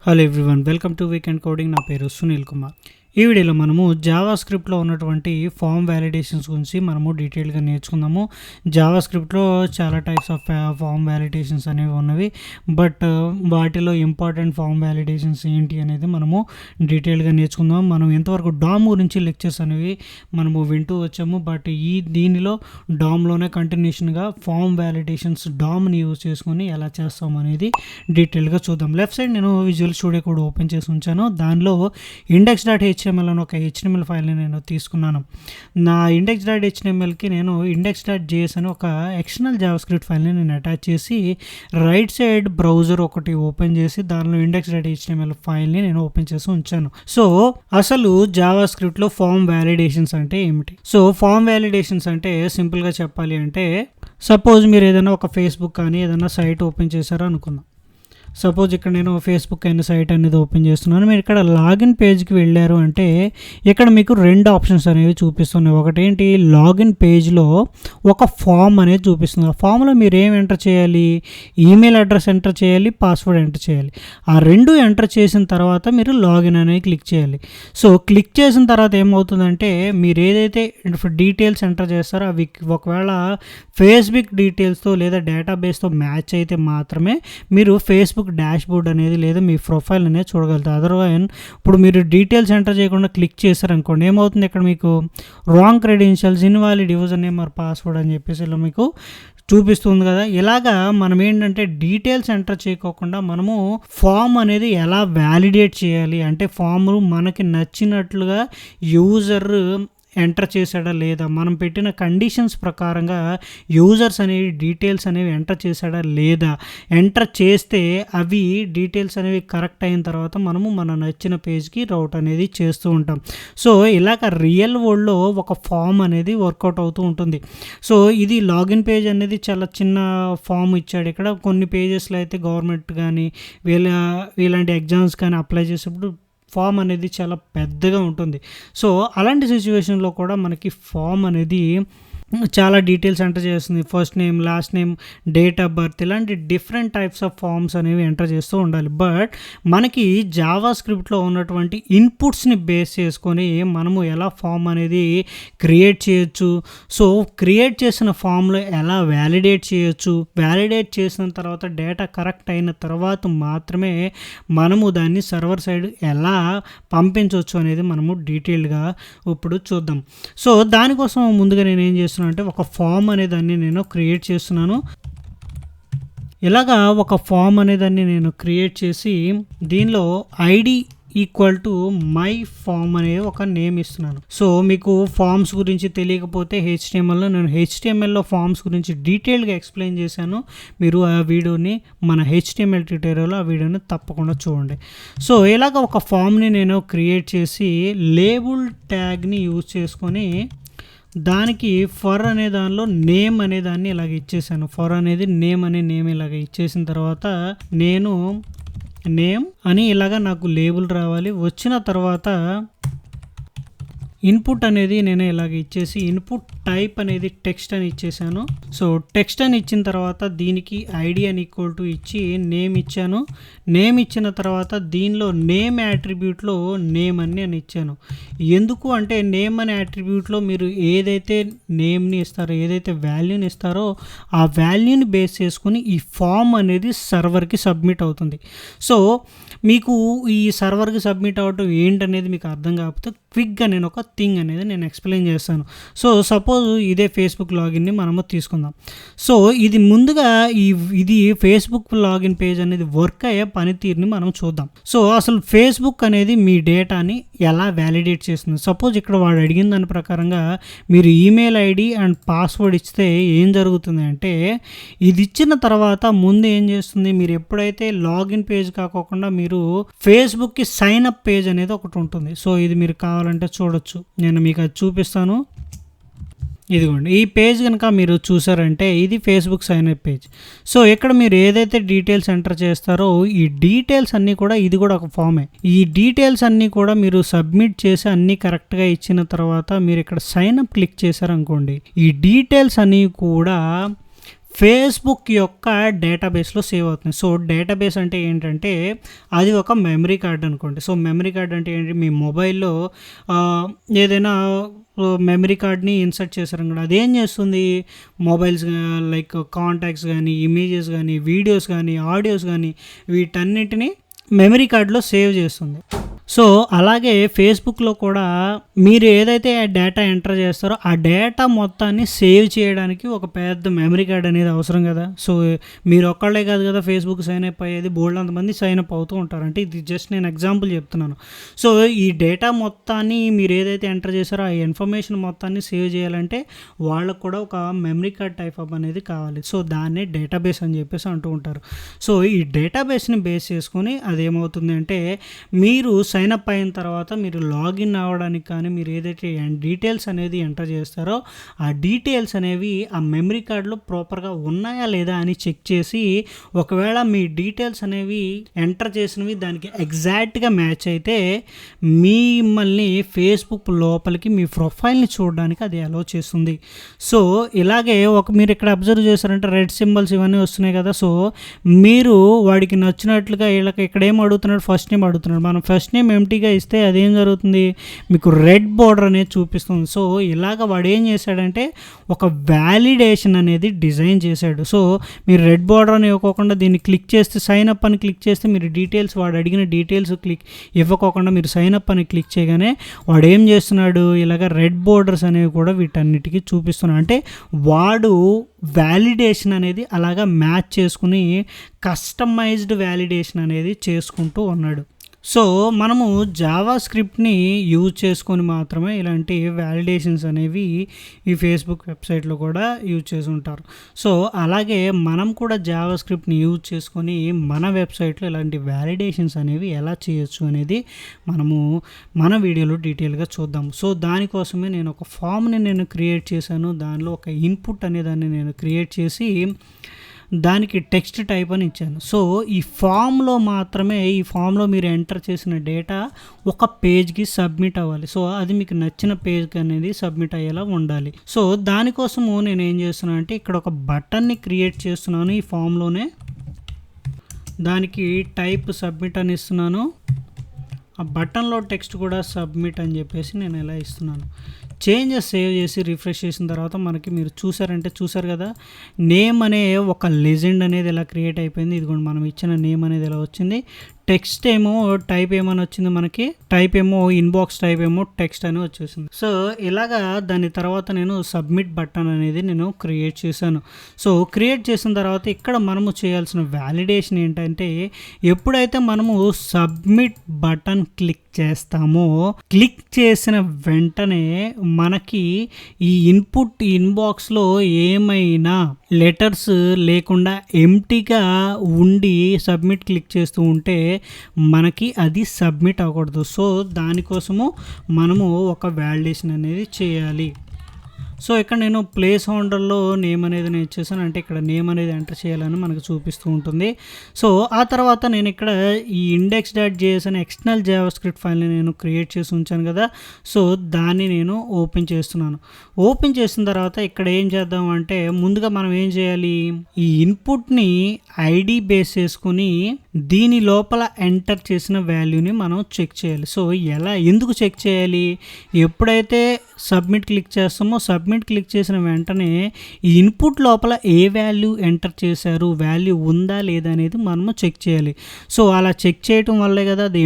Hello everyone, welcome to weekend coding. నా పేరు సునీల్ కుమార్. ఈ వీడియోలో మనము జావా స్క్రిప్ట్లో ఉన్నటువంటి ఫామ్ వ్యాలిడేషన్స్ గురించి మనము డీటెయిల్గా నేర్చుకుందాము. జావా స్క్రిప్ట్లో చాలా టైప్స్ ఆఫ్ ఫామ్ వ్యాలిడేషన్స్ అనేవి ఉన్నవి, బట్ వాటిలో ఇంపార్టెంట్ ఫామ్ వ్యాలిడేషన్స్ ఏంటి అనేది మనము డీటెయిల్గా నేర్చుకుందాం. మనం ఎంతవరకు డామ్ గురించి లెక్చర్స్ అనేవి మనము వింటూ వచ్చాము, బట్ దీనిలో డామ్లోనే కంటిన్యూషన్గా ఫామ్ వ్యాలిడేషన్స్ డామ్ని యూజ్ చేసుకొని ఎలా చేస్తాం అనేది డీటెయిల్గా చూద్దాం. లెఫ్ట్ సైడ్ నేను విజువల్ స్టూడియో కూడా ఓపెన్ చేసి ఉంచాను. దానిలో index.html అని ఒక HTML ఫైల్ని నేను తీసుకున్నాను. నా index.htmlకి నేను index.js అని ఒక ఎక్స్టర్నల్ జావాస్క్రిప్ట్ ఫైల్ని నేను అటాచ్ చేసి రైట్ సైడ్ బ్రౌజర్ ఒకటి ఓపెన్ చేసి దానిలో index.html ఫైల్ని నేను ఓపెన్ చేసి ఉంచాను. సో అసలు జావాస్క్రిప్ట్లో ఫామ్ వ్యాలిడేషన్స్ అంటే ఏమిటి? సో ఫామ్ వ్యాలిడేషన్స్ అంటే సింపుల్గా చెప్పాలి అంటే, సపోజ్ మీరు ఏదైనా ఒక ఫేస్బుక్ కానీ ఏదైనా సైట్ ఓపెన్ చేశారో అనుకుందాం. సపోజ్ ఇక్కడ నేను ఫేస్బుక్ అయిన సైట్ అనేది ఓపెన్ చేస్తున్నాను. మీరు ఇక్కడ లాగిన్ పేజ్కి వెళ్ళారు అంటే ఇక్కడ మీకు రెండు ఆప్షన్స్ అనేవి చూపిస్తున్నాయి. ఒకటేంటి, లాగిన్ పేజ్లో ఒక ఫామ్ అనేది చూపిస్తుంది. ఆ ఫామ్లో మీరు ఏం ఎంటర్ చేయాలి? ఈమెయిల్ అడ్రస్ ఎంటర్ చేయాలి, పాస్వర్డ్ ఎంటర్ చేయాలి. ఆ రెండు ఎంటర్ చేసిన తర్వాత మీరు లాగిన్ అనేది క్లిక్ చేయాలి. సో క్లిక్ చేసిన తర్వాత ఏమవుతుందంటే, మీరు ఏదైతే డీటెయిల్స్ ఎంటర్ చేస్తారో అవి ఒకవేళ ఫేస్బుక్ డీటెయిల్స్తో లేదా డేటాబేస్తో మ్యాచ్ అయితే మాత్రమే మీరు ఫేస్బుక్ డాష్ బోర్డ్ అనేది లేదా మీ ప్రొఫైల్ అనేది చూడగలుగుతారు. అదర్వైజ్ ఇప్పుడు మీరు డీటెయిల్స్ ఎంటర్ చేయకుండా క్లిక్ చేశారనుకోండి, ఏమవుతుంది, ఇక్కడ మీకు wrong credentials, invalid user name or password అని చెప్పేసి ఇలా మీకు చూపిస్తుంది కదా. ఇలాగా మనం ఏంటంటే డీటెయిల్స్ ఎంటర్ చేయకోకుండా మనము ఫామ్ అనేది ఎలా వ్యాలిడేట్ చేయాలి అంటే, ఫామ్ మనకి నచ్చినట్లుగా యూజర్ ఎంటర్ చేశాడా లేదా, మనం పెట్టిన కండిషన్స్ ప్రకారంగా యూజర్స్ అనేవి డీటెయిల్స్ అనేవి ఎంటర్ చేశాడా లేదా, ఎంటర్ చేస్తే అవి డీటెయిల్స్ అనేవి కరెక్ట్ అయిన తర్వాత మనము మన నచ్చిన పేజ్కి రౌట్ అనేది చేస్తూ ఉంటాం. సో ఇలాగ రియల్ వరల్డ్లో ఒక ఫామ్ అనేది వర్కౌట్ అవుతూ ఉంటుంది. సో ఇది లాగిన్ పేజ్ అనేది చాలా చిన్న ఫామ్ ఇచ్చాడు. ఇక్కడ కొన్ని పేజెస్లో అయితే గవర్నమెంట్ కానీ ఇలాంటి ఎగ్జామ్స్ కానీ అప్లై చేసేప్పుడు ఫామ్ అనేది చాలా పెద్దగా ఉంటుంది. సో అలాంటి సిచ్యువేషన్లో కూడా మనకి ఫామ్ అనేది చాలా డీటెయిల్స్ ఎంటర్ చేస్తుంది. First name, last name, date of birth, ఇలాంటి డిఫరెంట్ టైప్స్ ఆఫ్ ఫామ్స్ అనేవి ఎంటర్ చేస్తూ ఉండాలి. బట్ మనకి జావా స్క్రిప్ట్లో ఉన్నటువంటి ఇన్పుట్స్ని బేస్ చేసుకొని మనము ఎలా ఫామ్ అనేది క్రియేట్ చేయొచ్చు, సో క్రియేట్ చేసిన ఫామ్లో ఎలా వ్యాలిడేట్ చేయొచ్చు, వ్యాలిడేట్ చేసిన తర్వాత డేటా కరెక్ట్ అయిన తర్వాత మాత్రమే మనము దాన్ని సర్వర్ సైడ్ ఎలా పంపించవచ్చు అనేది మనము డీటెయిల్గా ఇప్పుడు చూద్దాం. సో దానికోసం ముందుగా నేను ఏం చేస్తున్నాను అంటే, ఒక ఫామ్ అనేదాన్ని నేను క్రియేట్ చేస్తున్నాను. ఇలాగా ఒక ఫామ్ అనేదాన్ని నేను క్రియేట్ చేసి దీనిలో ID equal to my form అనే ఒక నేమ్ ఇస్తున్నాను. సో మీకు ఫామ్స్ గురించి తెలియకపోతే HTMLలో నేను HTMLలో ఫామ్స్ గురించి డీటెయిల్గా ఎక్స్ప్లెయిన్ చేశాను. మీరు ఆ వీడియోని మన HTML ట్యూటోరియల్లో ఆ వీడియోని తప్పకుండా చూడండి. సో ఇలాగ ఒక ఫామ్ని నేను క్రియేట్ చేసి లేబుల్ ట్యాగ్ని యూజ్ చేసుకొని దానికి ఫర్ అనే దానిలో నేమ్ అనే దాన్ని ఇలాగ ఇచ్చేసాను. ఫర్ అనేది నేమ్ అనే నేమ్ ఇలాగ ఇచ్చేసిన తర్వాత నేను నేమ్ అని ఇలాగ నాకు లేబుల్ రావాలి. వచ్చిన తర్వాత ఇన్పుట్ అనేది నేను ఇలాగ ఇచ్చేసి ఇన్పుట్ టైప్ అనేది టెక్స్ట్ అని ఇచ్చేసాను. సో టెక్స్ట్ అని ఇచ్చిన తర్వాత దీనికి ఐడి అని ఈక్వల్ టు ఇచ్చి నేమ్ ఇచ్చాను. నేమ్ ఇచ్చిన తర్వాత దీనిలో నేమ్ యాట్రిబ్యూట్లో నేమ్ అని నేను ఇచ్చాను. ఎందుకు అంటే నేమ్ అనే యాట్రిబ్యూట్లో మీరు ఏదైతే నేమ్ని ఇస్తారో, ఏదైతే వాల్యూని ఇస్తారో ఆ వాల్యూని బేస్ చేసుకుని ఈ ఫామ్ అనేది సర్వర్కి సబ్మిట్ అవుతుంది. సో మీకు ఈ సర్వర్కి సబ్మిట్ అవ్వటం ఏంటనేది మీకు అర్థం కాకపోతే క్విక్గా నేను ఒక థింగ్ అనేది నేను ఎక్స్ప్లెయిన్ చేస్తాను. సో సపోజ్ ఇదే ఫేస్బుక్ లాగిన్ని మనము తీసుకుందాం. సో ఇది ముందుగా ఇది ఫేస్బుక్ లాగిన్ పేజ్ అనేది వర్క్ అయ్యే పనితీరుని మనం చూద్దాం. సో అసలు ఫేస్బుక్ అనేది మీ డేటాని ఎలా వ్యాలిడేట్ చేస్తుంది? సపోజ్ ఇక్కడ వాడు అడిగిన దాని ప్రకారంగా మీరు ఈమెయిల్ ఐడి అండ్ పాస్వర్డ్ ఇస్తే ఏం జరుగుతుంది అంటే, ఇది ఇచ్చిన తర్వాత ముందు ఏం చేస్తుంది, మీరు ఎప్పుడైతే లాగిన్ పేజ్ కాకుండా మీరు ఫేస్బుక్కి సైన్ అప్ పేజ్ అనేది ఒకటి ఉంటుంది. సో ఇది మీరు కావాలంటే చూడొచ్చు, నేను మీకు అది చూపిస్తాను. ఇదిగోండి, ఈ పేజ్ కనుక మీరు చూసారంటే ఇది Facebook sign up page. So ఇక్కడ మీరు ఏదైతే డీటెయిల్స్ ఎంటర్ చేస్తారో ఈ డీటెయిల్స్ అన్నీ కూడా, ఇది కూడా ఒక ఫామే, ఈ డీటెయిల్స్ అన్నీ కూడా మీరు సబ్మిట్ చేసి అన్నీ కరెక్ట్గా ఇచ్చిన తర్వాత మీరు ఇక్కడ సైన్ అప్ క్లిక్ చేశారనుకోండి, ఈ డీటెయిల్స్ అన్నీ కూడా ఫేస్‌బుక్ యొక్క డేటాబేస్‌లో సేవ్ అవుతుంది. సో, డేటాబేస్ అంటే ఏంటంటే, అది ఒక మెమరీ కార్డ్ అనుకోండి. సో, మెమరీ కార్డ్ అంటే ఏంటి, మీ మొబైల్‌లో ఆహ్, ఏదైనా మెమరీ కార్డ్‌ని ఇన్సర్ట్ చేశారనుకోండి. అదేం చేస్తుంది, మొబైల్స్ లైక్ కాంటాక్ట్స్ గానీ, ఇమేజెస్ గానీ, వీడియోస్ గానీ, ఆడియోస్ గానీ వీటన్నిటిని మెమరీ కార్డ్‌లో సేవ్ చేస్తుంది. సో, అలాగే ఫేస్‌బుక్‌లో కూడా మీరు ఏదైతే డేటా ఎంటర్ చేస్తారో, ఆ డేటా మొత్తాన్ని సేవ్ చేయడానికి ఒక పెద్ద మెమరీ కార్డ్ అనేది అవసరం కదా! సో, మీరు ఒక్కళ్ళే కాదు కదా ఫేస్‌బుక్ సైన్ అప్ అయ్యేది. బోలెడంత మంది సైన్ అప్ అవుతూ ఉంటారు. అంటే ఇది జస్ట్ నేను ఎగ్జాంపుల్ చెప్తున్నాను. సో, ఈ డేటా మొత్తాన్ని మీరు ఏదైతే ఎంటర్ చేశారో, ఆ ఇన్ఫర్మేషన్ మొత్తాన్ని సేవ్ చేయాలంటే వాళ్ళకి కూడా ఒక మెమరీ కార్డ్ టైప్ అప్ అనేది కావాలి. సో, దాన్నే డేటాబేస్ అని చెప్పేసి అంటూ ఉంటారు. సో, ఈ డేటాబేస్‌ని బేస్ చేసుకొని అదేమవుతుంది అంటే, మీరు సైన్ అప్ అయిన తర్వాత మీరు లాగిన్ అవ్వడానికి కానీ, మీరు ఏదైతే డీటెయిల్స్ అనేది ఎంటర్ చేస్తారో, ఆ డీటెయిల్స్ అనేవి ఆ మెమరీ కార్డ్‌లో ప్రాపర్‌గా ఉన్నాయా లేదా అని చెక్ చేసి, ఒకవేళ మీ డీటెయిల్స్ అనేవి ఎంటర్ చేసినవి దానికి ఎగ్జాక్ట్‌గా మ్యాచ్ అయితే, మిమ్మల్ని ఫేస్‌బుక్ లోపలికి మీ ప్రొఫైల్‌ని చూడడానికి అది అలౌ చేస్తుంది. సో, ఇలాగే మీరు ఇక్కడ అబ్జర్వ్ చేశారంటే రెడ్ సింబల్స్ ఇవన్నీ వస్తున్నాయి కదా! సో, మీరు వాడికి నచ్చినట్లుగా వీళ్ళకి ఇక్కడ ఏం అడుగుతున్నాడు, ఫస్ట్ నేమ్ అడుగుతున్నాడు. మనం ఫస్ట్ నేమ్ ఎంప్టీగా ఇస్తే అదేం జరుగుతుంది, మీకు రెడ్ బోర్డర్ అనేది చూపిస్తుంది. సో, ఇలాగ వాడు ఏం చేశాడంటే ఒక వ్యాలిడేషన్ అనేది డిజైన్ చేశాడు. సో, మీరు రెడ్ బోర్డర్ అని ఇవ్వకోకుండా దీన్ని క్లిక్ చేస్తే, సైన్ అప్ అని క్లిక్ చేస్తే మీరు డీటెయిల్స్, వాడు అడిగిన డీటెయిల్స్ ఇవ్వకోకుండా మీరు సైన్ అప్ అని క్లిక్ చేయగానే వాడు ఏం చేస్తున్నాడు, ఇలాగ రెడ్ బోర్డర్స్ అనేవి కూడా వీటన్నిటికీ చూపిస్తున్నాడు. అంటే వాడు వ్యాలిడేషన్ అనేది అలాగా మ్యాచ్ చేసుకుని కస్టమైజ్డ్ వ్యాలిడేషన్ అనేది చేసుకుంటూ ఉన్నాడు. సో, మనము జావా స్క్రిప్ట్‌ని యూజ్ చేసుకొని మాత్రమే ఇలాంటి వ్యాలిడేషన్స్ అనేవి ఈ ఫేస్‌బుక్ వెబ్‌సైట్‌లో కూడా యూజ్ చేసుంటారు. సో, అలాగే మనం కూడా జావా స్క్రిప్ట్‌ని యూజ్ చేసుకొని మన వెబ్‌సైట్‌లో ఇలాంటి వ్యాలిడేషన్స్ అనేవి ఎలా చేయొచ్చు అనేది మనము మన వీడియోలో డీటెయిల్‌గా చూద్దాం. సో, దానికోసమే నేను ఒక ఫామ్‌ని క్రియేట్ చేశాను. దానిలో ఒక ఇన్పుట్ అనేదాన్ని నేను క్రియేట్ చేసి దానికి టెక్స్ట్ టైప్ అని ఇచ్చాను. సో, ఈ ఫామ్‌లో మాత్రమే, ఈ ఫామ్‌లో మీరు ఎంటర్ చేసిన డేటా ఒక పేజ్‌కి సబ్మిట్ అవ్వాలి. సో, అది మీకు నచ్చిన పేజ్‌కి అనేది సబ్మిట్ అయ్యేలా ఉండాలి. సో, దానికోసము నేను ఏం చేస్తున్నాను అంటే, ఇక్కడ ఒక బటన్‌ని క్రియేట్ చేస్తున్నాను ఈ ఫామ్‌లోనే. దానికి టైప్ సబ్మిట్ అని ఇస్తున్నాను. ఆ బటన్‌లో టెక్స్ట్ కూడా సబ్మిట్ అని చెప్పేసి నేను ఇలా ఇస్తున్నాను. చేంజెస్ సేవ్ చేసి రిఫ్రెష్ చేసిన తర్వాత మనకి మీరు చూసారు కదా, నేమ్ అనే ఒక లెజెండ్ అనేది ఇలా క్రియేట్ అయిపోయింది. ఇదిగోండి మనం ఇచ్చిన నేమ్ అనేది ఇలా వచ్చింది. టెక్స్ట్ ఏమో టైప్ ఏమని వచ్చింది, మనకి టైప్ ఏమో ఇన్బాక్స్ టైప్ ఏమో టెక్స్ట్ అని వచ్చేసింది. సో, ఇలాగా దాని తర్వాత నేను సబ్మిట్ బటన్ అనేది నేను క్రియేట్ చేశాను. సో, క్రియేట్ చేసిన తర్వాత ఇక్కడ మనము చేయాల్సిన వ్యాలిడేషన్ ఏంటంటే, ఎప్పుడైతే మనము సబ్మిట్ బటన్ క్లిక్ చేస్తామో, క్లిక్ చేసిన వెంటనే మనకి ఈ ఇన్పుట్ ఇన్బాక్స్లో ఏమైనా లెటర్స్ లేకుండా ఎంప్టీగా ఉండి సబ్మిట్ క్లిక్ చేస్తూ ఉంటే మనకి అది సబ్మిట్ అవ్వకూడదు. సో, దానికోసము మనము ఒక వ్యాలిడేషన్ అనేది చేయాలి. సో, ఇక్కడ నేను ప్లేస్ హోల్డర్‌లో నేమ్ అనేది నేను ఇచ్చేసాను. అంటే ఇక్కడ నేమ్ అనేది ఎంటర్ చేయాలని మనకు చూపిస్తూ ఉంటుంది. సో, ఆ తర్వాత నేను ఇక్కడ ఈ index.js అనే ఎక్స్టర్నల్ జావా స్క్రిప్ట్ ఫైల్‌ని నేను క్రియేట్ చేసి ఉంచాను కదా! సో, దాన్ని నేను ఓపెన్ చేస్తున్నాను. ఓపెన్ చేసిన తర్వాత ఇక్కడ ఏం చేద్దాం అంటే, ముందుగా మనం ఏం చేయాలి, ఈ ఇన్పుట్‌ని ఐడీ బేస్ చేసుకొని దీని లోపల ఎంటర్ చేసిన వాల్యూని మనం చెక్ చేయాలి. సో, ఎందుకు చెక్ చేయాలి, ఎప్పుడైతే సబ్మిట్ క్లిక్ చేస్తామో, సబ్మిట్ క్లిక్ చేసిన వెంటనే ఈ ఇన్పుట్ లోపల ఏ వాల్యూ ఎంటర్ చేశారు, వాల్యూ ఉందా లేదా అనేది మనము చెక్ చేయాలి. సో, అలా చెక్ చేయటం వల్లే కదా అది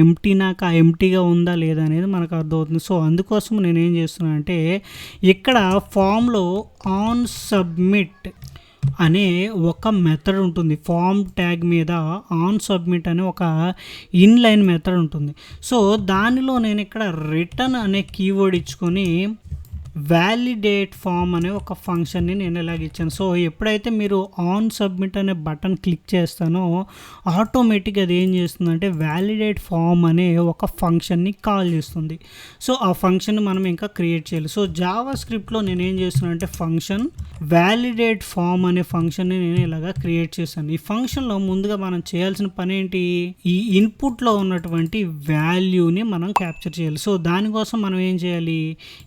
ఎంప్టీగా ఉందా లేదా అనేది మనకు అర్థమవుతుంది. సో, అందుకోసం నేనేం చేస్తున్నాను అంటే, ఇక్కడ ఫామ్‌లో ఆన్ సబ్మిట్ అనే ఒక మెథడ్ ఉంటుంది. ఫామ్ ట్యాగ్ మీద ఆన్ సబ్మిట్ అనే ఒక ఇన్లైన్ మెథడ్ ఉంటుంది. సో, దానిలో నేను ఇక్కడ రిటర్న్ అనే కీవర్డ్ ఇచ్చుకొని వ్యాలిడేట్ ఫామ్ అనే ఒక ఫంక్షన్ని నేను ఇలాగ ఇచ్చాను. సో, ఎప్పుడైతే మీరు ఆన్ సబ్మిట్ అనే బటన్ క్లిక్ చేస్తానో ఆటోమేటిక్గా అది ఏం చేస్తుందంటే వ్యాలిడేట్ ఫామ్ అనే ఒక ఫంక్షన్ని కాల్ చేస్తుంది. సో, ఆ ఫంక్షన్ని మనం ఇంకా క్రియేట్ చేయాలి. సో, జావా స్క్రిప్ట్లో నేను ఏం చేస్తున్నాను అంటే, ఫంక్షన్ వ్యాలిడేట్ ఫామ్ అనే ఫంక్షన్ని నేను ఇలాగా క్రియేట్ చేశాను. ఈ ఫంక్షన్లో ముందుగా మనం చేయాల్సిన పని ఏంటి, ఈ ఇన్పుట్లో ఉన్నటువంటి వాల్యూని మనం క్యాప్చర్ చేయాలి. సో, దానికోసం మనం ఏం చేయాలి,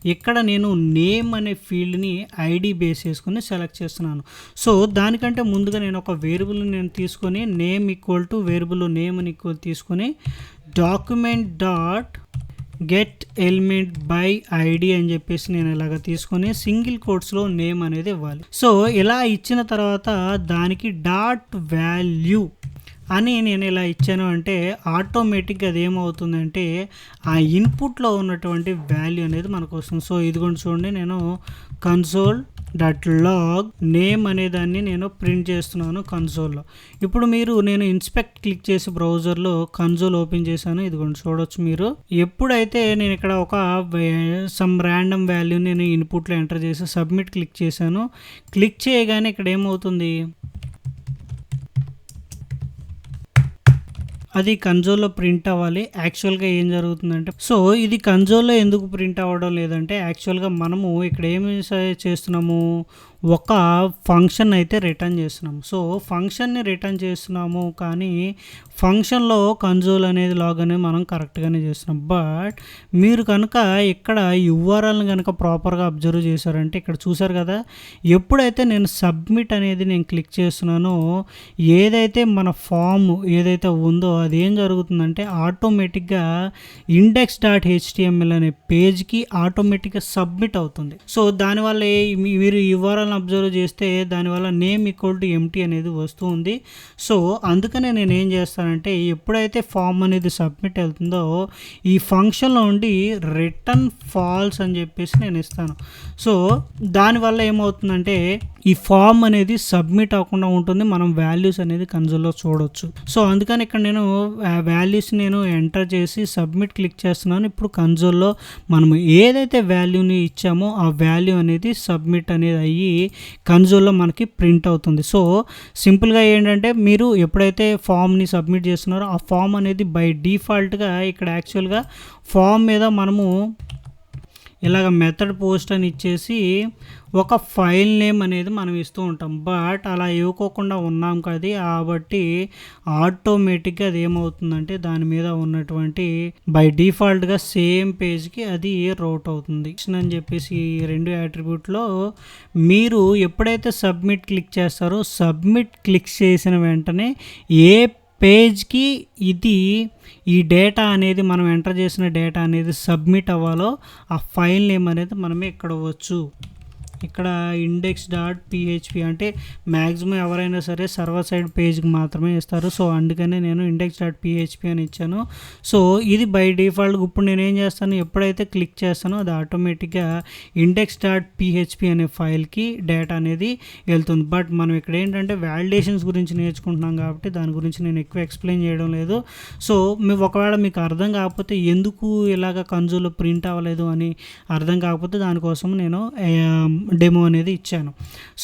ఇక్కడ నేను నేమ్ అనే ఫీల్డ్ని ఐడి బేస్ చేసుకుని సెలెక్ట్ చేస్తున్నాను. సో దానికంటే ముందుగా నేను ఒక వేరియబుల్ని నేను తీసుకొని name equal to variable name అని ఈక్వల్ తీసుకొని document dot get element by ID అని చెప్పేసి నేను ఇలాగ తీసుకొని సింగిల్ కోట్స్లో నేమ్ అనేది ఇవ్వాలి. సో ఇలా ఇచ్చిన తర్వాత దానికి డాట్ వాల్యూ అని నేను ఇలా ఇచ్చాను అంటే ఆటోమేటిక్గా అది ఏమవుతుందంటే ఆ ఇన్పుట్లో ఉన్నటువంటి వాల్యూ అనేది మనకు వస్తుంది. సో ఇదిగోండి చూడండి, నేను కన్సోల్ డాట్ లాగ్ నేమ్ అనే దాన్ని నేను ప్రింట్ చేస్తున్నాను కన్సోల్లో. ఇప్పుడు నేను ఇన్స్పెక్ట్ క్లిక్ చేసి బ్రౌజర్లో కన్సోల్ ఓపెన్ చేశాను. ఇదిగోండి చూడొచ్చు మీరు. ఎప్పుడైతే నేను ఇక్కడ ఒక సమ్ ర్యాండమ్ వాల్యూ నేను ఇన్పుట్లో ఎంటర్ చేసి సబ్మిట్ క్లిక్ చేశాను, క్లిక్ చేయగానే ఇక్కడ ఏమవుతుంది, అది కన్సోల్లో ప్రింట్ అవ్వాలి. యాక్చువల్గా ఏం జరుగుతుందంటే, సో ఇది కన్సోల్లో ఎందుకు ప్రింట్ అవ్వడం లేదంటే యాక్చువల్గా మనము ఇక్కడ ఏమి చేస్తున్నాము, ఒక ఫంక్షన్ అయితే రిటర్న్ చేస్తున్నాము. సో ఫంక్షన్ని రిటర్న్ చేస్తున్నాము కానీ ఫంక్షన్లో కన్సోల్ అనేది లాగ్ అనేది మనం కరెక్ట్గానే చేస్తున్నాం. బట్ మీరు కనుక ఇక్కడ యూఆర్ఎల్ని కనుక ప్రాపర్గా అబ్జర్వ్ చేశారంటే ఇక్కడ చూసారు కదా, ఎప్పుడైతే నేను సబ్మిట్ అనేది నేను క్లిక్ చేస్తున్నానో ఏదైతే మన ఫామ్ ఏదైతే ఉందో అది ఏం జరుగుతుందంటే ఆటోమేటిక్గా index.html అనే పేజ్కి ఆటోమేటిక్గా సబ్మిట్ అవుతుంది. సో దానివల్ల మీరు యూఆర్ఎల్ అబ్జర్వ్ చేస్తే దానివల్ల నేమ్ ఈక్వల్ టు ఎంటీ అనేది వస్తూ ఉంది. సో అందుకనే నేను ఏం చేస్తానంటే ఎప్పుడైతే ఫామ్ అనేది సబ్మిట్ అవుతుందో ఈ ఫంక్షన్లో ఉండి రిటర్న్ ఫాల్స్ అని చెప్పేసి నేను ఇస్తాను. సో దానివల్ల ఏమవుతుందంటే ఈ ఫామ్ అనేది సబ్మిట్ అవ్వకుండా ఉంటుంది, మనం వాల్యూస్ అనేది కన్సోల్లో చూడవచ్చు. సో అందుకని ఇక్కడ నేను వాల్యూస్ నేను ఎంటర్ చేసి సబ్మిట్ క్లిక్ చేస్తున్నాను. ఇప్పుడు కన్సోల్లో మనం ఏదైతే వాల్యూని ఇచ్చామో ఆ వాల్యూ అనేది సబ్మిట్ అనేది అయ్యి కన్సోల్లో మనకి ప్రింట్ అవుతుంది. సో సింపుల్గా ఏంటంటే మీరు ఎప్పుడైతే ఫామ్ని సబ్మిట్ చేస్తున్నారో ఆ ఫామ్ అనేది బై డిఫాల్ట్గా ఇక్కడ యాక్చువల్గా ఫామ్ మీద మనము ఇలాగ మెథడ్ పోస్ట్ అని ఇచ్చేసి ఒక ఫైల్ నేమ్ అనేది మనం ఇస్తూ ఉంటాం. బట్ అలా ఇవ్వకోకుండా ఉన్నాం కదా, కాబట్టి ఆటోమేటిక్గా అది ఏమవుతుందంటే దాని మీద ఉన్నటువంటి బై డిఫాల్ట్గా సేమ్ పేజ్కి అది రౌట్ అవుతుంది అని చెప్పేసి ఈ రెండు యాట్రిబ్యూట్లో మీరు ఎప్పుడైతే సబ్మిట్ క్లిక్ చేస్తారో సబ్మిట్ క్లిక్ చేసిన వెంటనే ఏ పేజ్కి ఈ డేటా అనేది మనం ఎంటర్ చేసిన డేటా అనేది సబ్మిట్ అవ్వాలో ఆ ఫైల్ నేమ్ అనేది మనమే ఇక్కడ ఇవ్వచ్చు. ఇక్కడ index.php అంటే మ్యాక్సిమం ఎవరైనా సరే సర్వర్ సైడ్ పేజ్కి మాత్రమే ఇస్తారు. సో అందుకనే నేను index.php అని ఇచ్చాను. సో ఇది బై డిఫాల్ట్. ఇప్పుడు నేను ఏం చేస్తాను, ఎప్పుడైతే క్లిక్ చేస్తానో అది ఆటోమేటిక్గా index.php అనే ఫైల్కి డేటా అనేది వెళ్తుంది. బట్ మనం ఇక్కడ ఏంటంటే వ్యాలిడేషన్స్ గురించి నేర్చుకుంటున్నాం కాబట్టి దాని గురించి నేను ఎక్కువ ఎక్స్ప్లెయిన్ చేయడం లేదు. సో ఒకవేళ మీకు అర్థం కాకపోతే ఎందుకు ఇలాగ కన్సోల్లో ప్రింట్ అవ్వలేదు అని అర్థం కాకపోతే దానికోసం నేను డెమో అనేది ఇచ్చాను.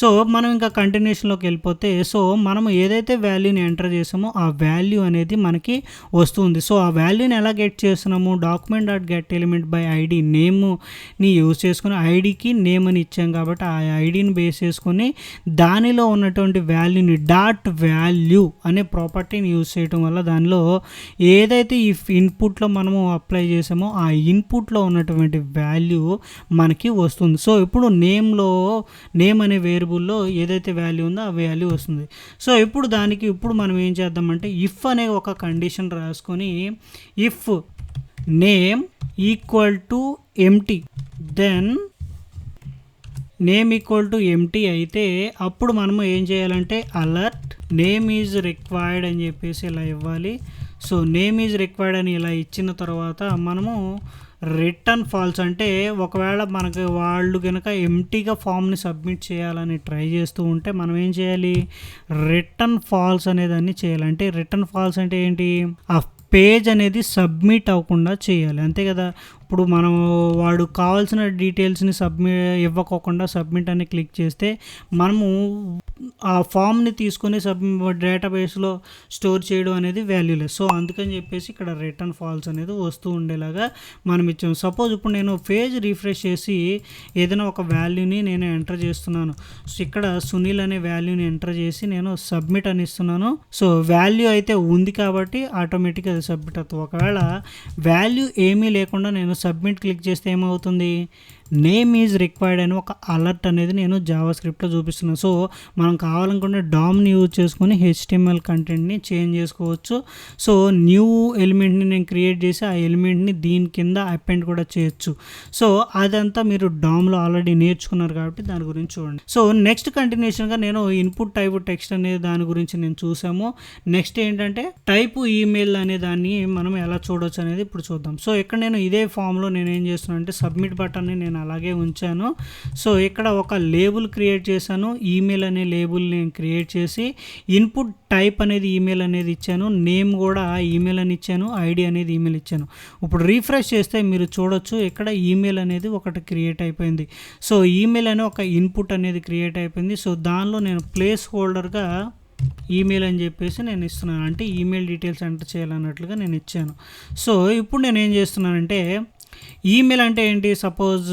సో మనం ఇంకా కంటిన్యూషన్లోకి వెళ్ళిపోతే, సో మనం ఏదైతే వాల్యూని ఎంటర్ చేసామో ఆ వాల్యూ అనేది మనకి వస్తుంది. సో ఆ వాల్యూని ఎలా గెట్ చేస్తున్నాము, document dot get element by ID నేమ్ని యూజ్ చేసుకుని ఐడికి నేమ్ అని ఇచ్చాం కాబట్టి ఆ ఐడిని బేస్ చేసుకొని దానిలో ఉన్నటువంటి వాల్యూని డాట్ వాల్యూ అనే ప్రాపర్టీని యూజ్ చేయడం వల్ల దానిలో ఏదైతే ఈ ఇన్పుట్లో మనము అప్లై చేసామో ఆ ఇన్పుట్లో ఉన్నటువంటి వాల్యూ మనకి వస్తుంది. సో ఇప్పుడు నేమ్ అనే వేరియబుల్లో ఏదైతే వాల్యూ ఉందో ఆ వాల్యూ వస్తుంది. సో ఇప్పుడు మనం ఏం చేద్దామంటే ఇఫ్ అనే ఒక కండిషన్ రాసుకొని if name equal to empty then name equal to empty అయితే అప్పుడు మనము ఏం చేయాలంటే అలర్ట్ నేమ్ ఈజ్ రిక్వైర్డ్ అని చెప్పేసి ఇలా ఇవ్వాలి. సో నేమ్ ఈజ్ రిక్వైర్డ్ అని ఇలా ఇచ్చిన తర్వాత మనము రిటర్న్ ఫాల్స్ అంటే ఒకవేళ మనకి వాళ్ళు కనుక ఎంటీగా ఫామ్ని సబ్మిట్ చేయాలని ట్రై చేస్తూ ఉంటే మనం ఏం చేయాలి, రిటర్న్ ఫాల్స్ అనేదాన్ని చేయాలి. అంటే రిటర్న్ ఫాల్స్ అంటే ఏంటి, ఆ పేజ్ అనేది సబ్మిట్ అవ్వకుండా చేయాలి, అంతే కదా. ఇప్పుడు మనం వాడు కావాల్సిన డీటెయిల్స్ని ఇవ్వకోకుండా సబ్మిట్ అని క్లిక్ చేస్తే మనము ఆ ఫామ్ని తీసుకొని డేటాబేస్లో స్టోర్ చేయడం అనేది వాల్యూలెస్. సో అందుకని చెప్పేసి ఇక్కడ రిటర్న్ ఫాల్స్ అనేది వస్తూ ఉండేలాగా మనం ఇచ్చాము. సపోజ్ ఇప్పుడు నేను పేజ్ రిఫ్రెష్ చేసి ఏదైనా ఒక వాల్యూని నేను ఎంటర్ చేస్తున్నాను. సో ఇక్కడ సునీల్ అనే వాల్యూని ఎంటర్ చేసి నేను సబ్మిట్ అని ఇస్తున్నాను. సో వాల్యూ అయితే ఉంది కాబట్టి ఆటోమేటిక్గా అది సబ్మిట్ అవుతుంది. ఒకవేళ వాల్యూ ఏమీ లేకుండా నేను సబ్మిట్ క్లిక్ చేస్తే ఏమవుతుంది, నేమ్ ఈజ్ రిక్వైర్డ్ అని ఒక అలర్ట్ అనేది నేను జావా స్క్రిప్ట్లో చూపిస్తున్నాను. సో మనం కావాలనుకుంటే డామ్ని యూజ్ చేసుకొని HTML కంటెంట్ని చేంజ్ చేసుకోవచ్చు. సో న్యూ ఎలిమెంట్ని నేను క్రియేట్ చేసి ఆ ఎలిమెంట్ని దీని కింద అపెండ్ కూడా చేయొచ్చు. సో అదంతా మీరు డామ్లో ఆల్రెడీ నేర్చుకున్నారు కాబట్టి దాని గురించి చూడండి. సో నెక్స్ట్ కంటిన్యూషన్గా నేను ఇన్పుట్ టైప్ టెక్స్ట్ అనే దాని గురించి నేను చూసాము. నెక్స్ట్ ఏంటంటే టైపు ఈమెయిల్ అనే దాన్ని మనం ఎలా చూడవచ్చు అనేది ఇప్పుడు చూద్దాం. సో ఇక్కడ నేను ఇదే ఫామ్లో నేను ఏం చేస్తున్నాను అంటే సబ్మిట్ బటన్ని నేను అలాగే ఉంచాను. సో ఇక్కడ ఒక లేబుల్ క్రియేట్ చేశాను. ఈమెయిల్ అనే లేబుల్ నేను క్రియేట్ చేసి ఇన్పుట్ టైప్ అనేది ఈమెయిల్ అనేది ఇచ్చాను. నేమ్ కూడా ఈమెయిల్ అని ఇచ్చాను. ఐడి అనేది ఈమెయిల్ ఇచ్చాను. ఇప్పుడు రీఫ్రెష్ చేస్తే మీరు చూడొచ్చు ఇక్కడ ఈమెయిల్ అనేది ఒకటి క్రియేట్ అయిపోయింది. సో ఈమెయిల్ అనే ఒక ఇన్పుట్ అనేది క్రియేట్ అయిపోయింది. సో దానిలో నేను ప్లేస్ హోల్డర్గా ఈమెయిల్ అని చెప్పేసి నేను ఇస్తున్నాను. అంటే ఈమెయిల్ డీటెయిల్స్ ఎంటర్ చేయాలన్నట్లుగా నేను ఇచ్చాను. సో ఇప్పుడు నేను ఏం చేస్తున్నానంటే ఈమెయిల్ అంటే ఏంటి, సపోజ్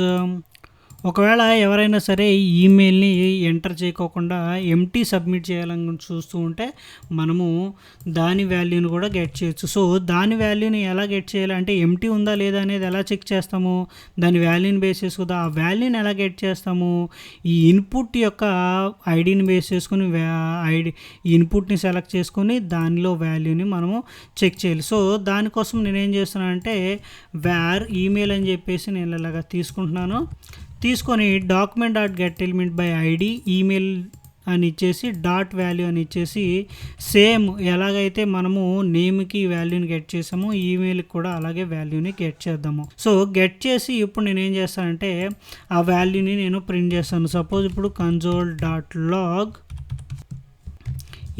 ఒకవేళ ఎవరైనా సరే ఈమెయిల్ని ఎంటర్ చేయకోకుండా ఎంటీ సబ్మిట్ చేయాలని చూస్తూ ఉంటే మనము దాని వాల్యూని కూడా గెట్ చేయొచ్చు. సో దాని వాల్యూని ఎలా గెట్ చేయాలి అంటే ఎంటీ ఉందా లేదా అనేది ఎలా చెక్ చేస్తాము, దాని వాల్యూని బేస్ చేసుకుందా ఆ వాల్యూని ఎలా గెట్ చేస్తాము, ఈ ఇన్పుట్ యొక్క ఐడిని బేస్ చేసుకుని ఐడి ఇన్పుట్ని సెలెక్ట్ చేసుకొని దానిలో వాల్యూని మనము చెక్ చేయాలి. సో దానికోసం నేనేం చేస్తున్నానంటే వేర్ ఈమెయిల్ అని చెప్పేసి నేను ఇలాగా తీసుకుంటున్నాను. తీసుకొని document dot get element by ID email అని ఇచ్చేసి డాట్ వాల్యూ అని ఇచ్చేసి సేమ్ ఎలాగైతే మనము నేమ్కి వాల్యూని గెట్ చేసామో ఈమెయిల్కి కూడా అలాగే వాల్యూని గెట్ చేద్దాము. సో గెట్ చేసి ఇప్పుడు నేను ఏం చేస్తానంటే ఆ వాల్యూని నేను ప్రింట్ చేస్తాను. సపోజ్ ఇప్పుడు కన్సోల్ డాట్ లాగ్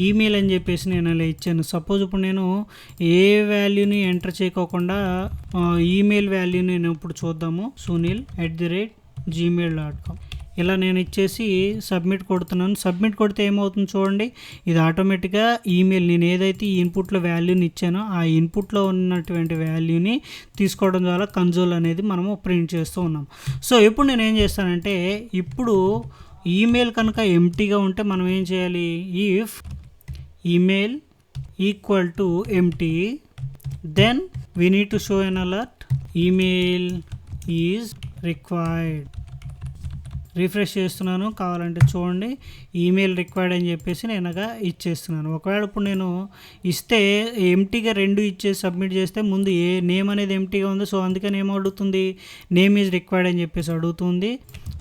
ఈమెయిల్ అని చెప్పేసి నేను అలా ఇచ్చాను. సపోజ్ ఇప్పుడు నేను ఏ వాల్యూని ఎంటర్ చేయకోకుండా ఈమెయిల్ వాల్యూని నేను ఇప్పుడు చూద్దాము. sunil@gmail.com ఇలా నేను ఇచ్చేసి సబ్మిట్ కొడుతున్నాను. సబ్మిట్ కొడితే ఏమవుతుంది చూడండి, ఇది ఆటోమేటిక్గా ఈమెయిల్ నేను ఏదైతే ఈ ఇన్పుట్లో వాల్యూని ఇచ్చానో ఆ ఇన్పుట్లో ఉన్నటువంటి వాల్యూని తీసుకోవడం ద్వారా కన్సోల్ అనేది మనము ప్రింట్ చేస్తూ ఉన్నాం. సో ఇప్పుడు నేను ఏం చేస్తానంటే ఇప్పుడు ఈమెయిల్ కనుక ఎంటీగా ఉంటే మనం ఏం చేయాలి, if email equal to empty then we need to show an alert email is required. Refresh చేస్తున్నాను, కావాలంటే చూడండి ఈమెయిల్ రిక్వైర్డ్ అని చెప్పేసి నేనగా ఇచ్చేస్తున్నాను. ఒకవేళ ఇప్పుడు నేను ఇస్తే ఎంటీగా 2 ఇచ్చేసి సబ్మిట్ చేస్తే ముందు ఏ నేమ్ అనేది ఎంటీగా ఉంది. సో అందుకని ఏం అడుగుతుంది, నేమ్ ఈజ్ రిక్వైర్డ్ అని చెప్పేసి అడుగుతుంది.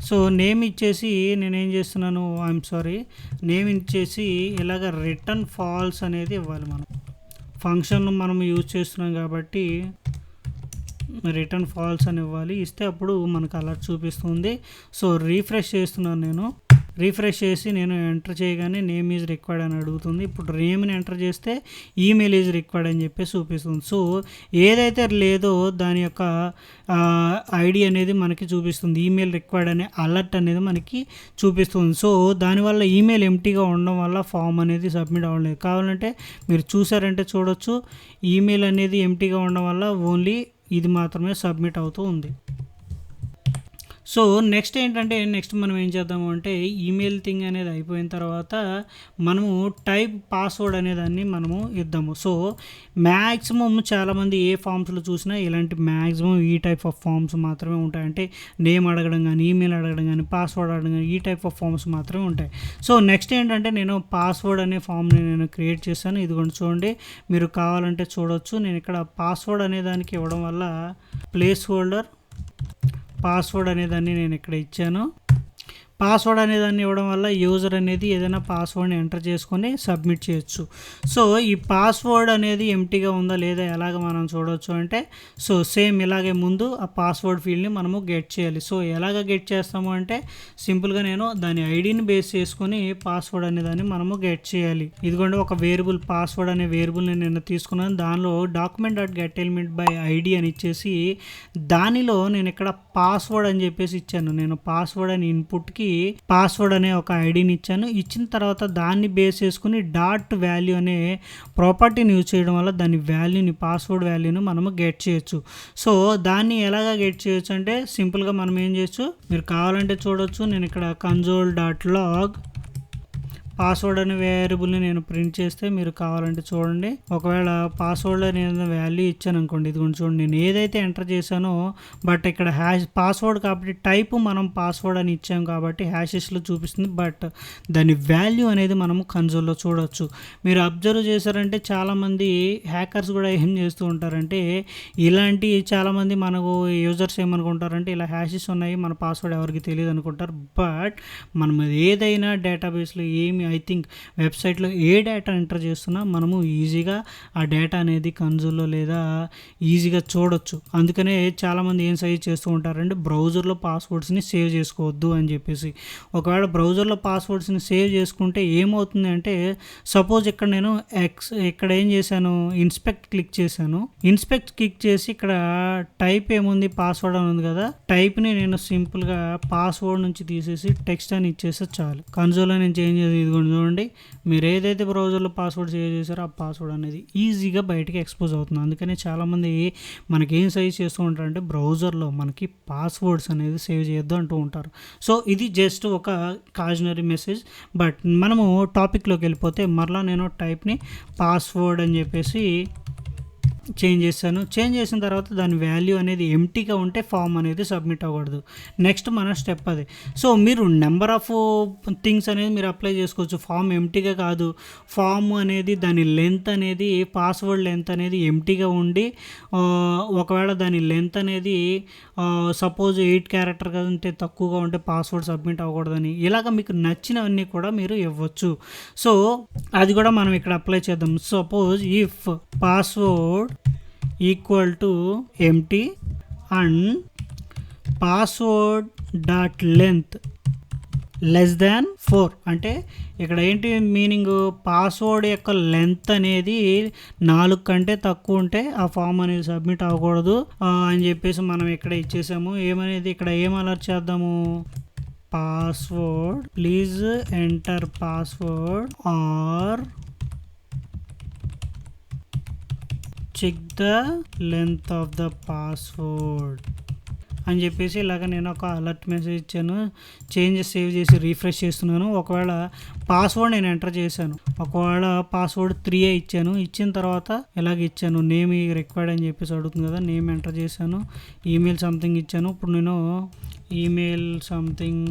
సో నేమ్ ఇచ్చేసి నేనేం చేస్తున్నాను, నేమ్ ఇచ్చేసి ఇలాగ రిటర్న్ ఫాల్స్ అనేది ఇవ్వాలి. మనం ఫంక్షన్ మనం యూజ్ చేస్తున్నాం కాబట్టి రిటర్న్ ఫాల్స్ అని ఇవ్వాలి. ఇస్తే అప్పుడు మనకు అలర్ట్ చూపిస్తుంది. సో రీఫ్రెష్ చేస్తున్నాను నేను. రీఫ్రెష్ చేసి నేను ఎంటర్ చేయగానే నేమ్ ఈజ్ రిక్వైర్డ్ అని అడుగుతుంది. ఇప్పుడు నేమ్ని ఎంటర్ చేస్తే ఈమెయిల్ ఈజ్ రిక్వైర్డ్ అని చెప్పి చూపిస్తుంది. సో ఏదైతే లేదో దాని యొక్క ఐడి అనేది మనకి చూపిస్తుంది. ఈమెయిల్ రిక్వైర్డ్ అనే అలర్ట్ అనేది మనకి చూపిస్తుంది. సో దానివల్ల ఈమెయిల్ ఎంటీగా ఉండడం వల్ల ఫామ్ అనేది సబ్మిట్ అవ్వలేదు. కావాలంటే మీరు చూసారంటే చూడొచ్చు, ఈమెయిల్ అనేది ఎంటీగా ఉండడం వల్ల ఓన్లీ ఇది మాత్రమే సబ్మిట్ అవుతూ ఉంది. సో నెక్స్ట్ ఏంటంటే నెక్స్ట్ మనం ఏం చేద్దాము అంటే ఈమెయిల్ థింగ్ అనేది అయిపోయిన తర్వాత మనము టైప్ పాస్వర్డ్ అనేదాన్ని మనము ఇద్దాము. సో మ్యాక్సిమం చాలామంది ఏ ఫామ్స్లో చూసినా ఇలాంటి మ్యాక్సిమం ఈ టైప్ ఆఫ్ ఫామ్స్ మాత్రమే ఉంటాయి. అంటే నేమ్ అడగడం కానీ, ఈమెయిల్ అడగడం కానీ, పాస్వర్డ్ అడగడం కానీ ఈ టైప్ ఆఫ్ ఫామ్స్ మాత్రమే ఉంటాయి. సో నెక్స్ట్ ఏంటంటే నేను పాస్వర్డ్ అనే ఫామ్ని నేను క్రియేట్ చేశాను. ఇదిగోండి చూడండి, మీరు కావాలంటే చూడొచ్చు. నేను ఇక్కడ పాస్వర్డ్ అనే దానికి ఇవ్వడం వల్ల ప్లేస్ హోల్డర్ పాస్వర్డ్ అనేదాన్ని నేను ఇక్కడ ఇచ్చాను. పాస్వర్డ్ అనేదాన్ని ఇవ్వడం వల్ల యూజర్ అనేది ఏదైనా పాస్వర్డ్ని ఎంటర్ చేసుకొని సబ్మిట్ చేయొచ్చు. సో ఈ పాస్వర్డ్ అనేది ఎంటీగా ఉందా లేదా ఎలాగ మనం చూడవచ్చు అంటే సో సేమ్ ఇలాగే ముందు ఆ పాస్వర్డ్ ఫీల్డ్ని మనము గెట్ చేయాలి. సో ఎలాగ గెట్ చేస్తాము అంటే సింపుల్గా నేను దాని ఐడిని బేస్ చేసుకొని పాస్వర్డ్ అనేదాన్ని మనము గెట్ చేయాలి. ఇదిగోండి ఒక వేరియబుల్ పాస్వర్డ్ అనే వేరియబుల్ని నేను తీసుకున్నాను. దానిలో document dot get element by ID అని ఇచ్చేసి దానిలో నేను ఇక్కడ పాస్వర్డ్ అని చెప్పేసి ఇచ్చాను. నేను పాస్వర్డ్ అని ఇన్పుట్కి పాస్వర్డ్ అనే ఒక ఐడిని ఇచ్చాను. ఇచ్చిన తర్వాత దాన్ని బేస్ చేసుకుని డాట్ వాల్యూ అనే ప్రాపర్టీని యూజ్ చేయడం వల్ల దాని వాల్యూని పాస్వర్డ్ వాల్యూని మనము గెట్ చేయొచ్చు. సో దాన్ని ఎలాగా గెట్ చేయొచ్చు అంటే సింపుల్గా మనం ఏం చేయొచ్చు, మీరు కావాలంటే చూడొచ్చు. నేను ఇక్కడ కన్సోల్ డాట్ లాగ్ పాస్వర్డ్ అనే వేరియబుల్ని నేను ప్రింట్ చేస్తే మీరు కావాలంటే చూడండి. ఒకవేళ పాస్వర్డ్లో నేను వాల్యూ ఇచ్చాను అనుకోండి, ఇదిగోండి చూడండి, నేను ఏదైతే ఎంటర్ చేశానో బట్ ఇక్కడ హ్యాష్ పాస్వర్డ్ కాబట్టి టైప్ మనం పాస్వర్డ్ అని ఇచ్చాం కాబట్టి హ్యాషెస్లో చూపిస్తుంది, బట్ దాని వాల్యూ అనేది మనము కన్సోల్లో చూడవచ్చు. మీరు అబ్జర్వ్ చేశారంటే చాలామంది హ్యాకర్స్ కూడా ఏం చేస్తూ ఉంటారంటే ఇలాంటి చాలామంది మనకు యూజర్స్ ఏమనుకుంటారంటే ఇలా హ్యాషెస్ ఉన్నాయి, మన పాస్వర్డ్ ఎవరికి తెలియదు అనుకుంటారు. బట్ మనం ఏదైనా డేటాబేస్లో ఐ థింక్ వెబ్సైట్లో ఏ డేటా ఎంటర్ చేస్తున్నా మనము ఈజీగా ఆ డేటా అనేది కన్సోల్లో లేదా ఈజీగా చూడొచ్చు. అందుకనే చాలామంది ఏం సజెస్ట్ చేస్తూ ఉంటారంటే బ్రౌజర్లో పాస్వర్డ్స్ని సేవ్ చేసుకోవద్దు అని చెప్పేసి. ఒకవేళ బ్రౌజర్లో పాస్వర్డ్స్ని సేవ్ చేసుకుంటే ఏమవుతుంది అంటే సపోజ్ ఇక్కడ నేను ఇక్కడ ఏం చేశాను, ఇన్స్పెక్ట్ క్లిక్ చేశాను. ఇన్స్పెక్ట్ క్లిక్ చేసి ఇక్కడ టైప్ ఏముంది, పాస్వర్డ్ అని ఉంది కదా, టైప్ని నేను సింపుల్గా పాస్వర్డ్ నుంచి తీసేసి టెక్స్ట్ అని ఇచ్చేస్తే చాలు. కన్సోల్లో నేను చేంజ్ చేసి ఇదిగోండి చూడండి, మీరు ఏదైతే బ్రౌజర్లో పాస్వర్డ్ సేవ్ చేశారో ఆ పాస్వర్డ్ అనేది ఈజీగా బయటికి ఎక్స్పోజ్ అవుతుంది. అందుకని చాలామంది మనకి ఏం సజెస్ట్ చేస్తూ ఉంటారంటే బ్రౌజర్లో మనకి పాస్వర్డ్స్ అనేది సేవ్ చేయొద్దు అంటూ ఉంటారు. సో ఇది జస్ట్ ఒక కాజనరీ మెసేజ్. బట్ మనము టాపిక్లోకి వెళ్ళిపోతే మరలా నేను టైప్ని పాస్వర్డ్ అని చెప్పేసి చేంజ్ చేశాను. చేంజ్ చేసిన తర్వాత దాని వాల్యూ అనేది ఎంటీగా ఉంటే ఫామ్ అనేది సబ్మిట్ అవ్వకూడదు. నెక్స్ట్ మన స్టెప్ అది. సో మీరు నెంబర్ ఆఫ్ థింగ్స్ అనేది మీరు అప్లై చేసుకోవచ్చు. ఫామ్ ఎంటీగా కాదు, ఫామ్ అనేది దాని లెంత్ అనేది పాస్వర్డ్ లెంత్ అనేది ఎంటీగా ఉండి ఒకవేళ దాని లెంత్ అనేది సపోజ్ 8 క్యారెక్టర్ కంటే తక్కువగా ఉంటే పాస్వర్డ్ సబ్మిట్ అవ్వకూడదని ఇలాగ మీకు నచ్చినవన్నీ కూడా మీరు ఇవ్వచ్చు. సో అది కూడా మనం ఇక్కడ అప్లై చేద్దాం. Suppose if password equal to empty and password dot length less than 4 అంటే ఇక్కడ ఏంటి మీనింగ్, పాస్వర్డ్ యొక్క లెంత్ అనేది 4 కంటే తక్కువ ఉంటే ఆ ఫామ్ అనేది సబ్మిట్ అవ్వకూడదు అని చెప్పేసి మనం ఇక్కడ ఇచ్చేసాము. ఏమనేది ఇక్కడ ఏం అలర్ట్ చేద్దాము, password please enter password or check the length of the password అని చెప్పేసి ఇలాగ నేను ఒక అలర్ట్ మెసేజ్ ఇచ్చాను. చేంజెస్ సేవ్ చేసి రీఫ్రెష్ చేస్తున్నాను. ఒకవేళ పాస్వర్డ్ నేను ఎంటర్ చేశాను, ఒకవేళ పాస్వర్డ్ 3 ఇచ్చాను, ఇచ్చిన తర్వాత ఇలాగ ఇచ్చాను నేమ్ రిక్వైర్డ్ అని చెప్పేసి అడుగుతుంది కదా, నేమ్ ఎంటర్ చేశాను, ఈమెయిల్ సంథింగ్ ఇచ్చాను. ఇప్పుడు నేను ఈమెయిల్ సంథింగ్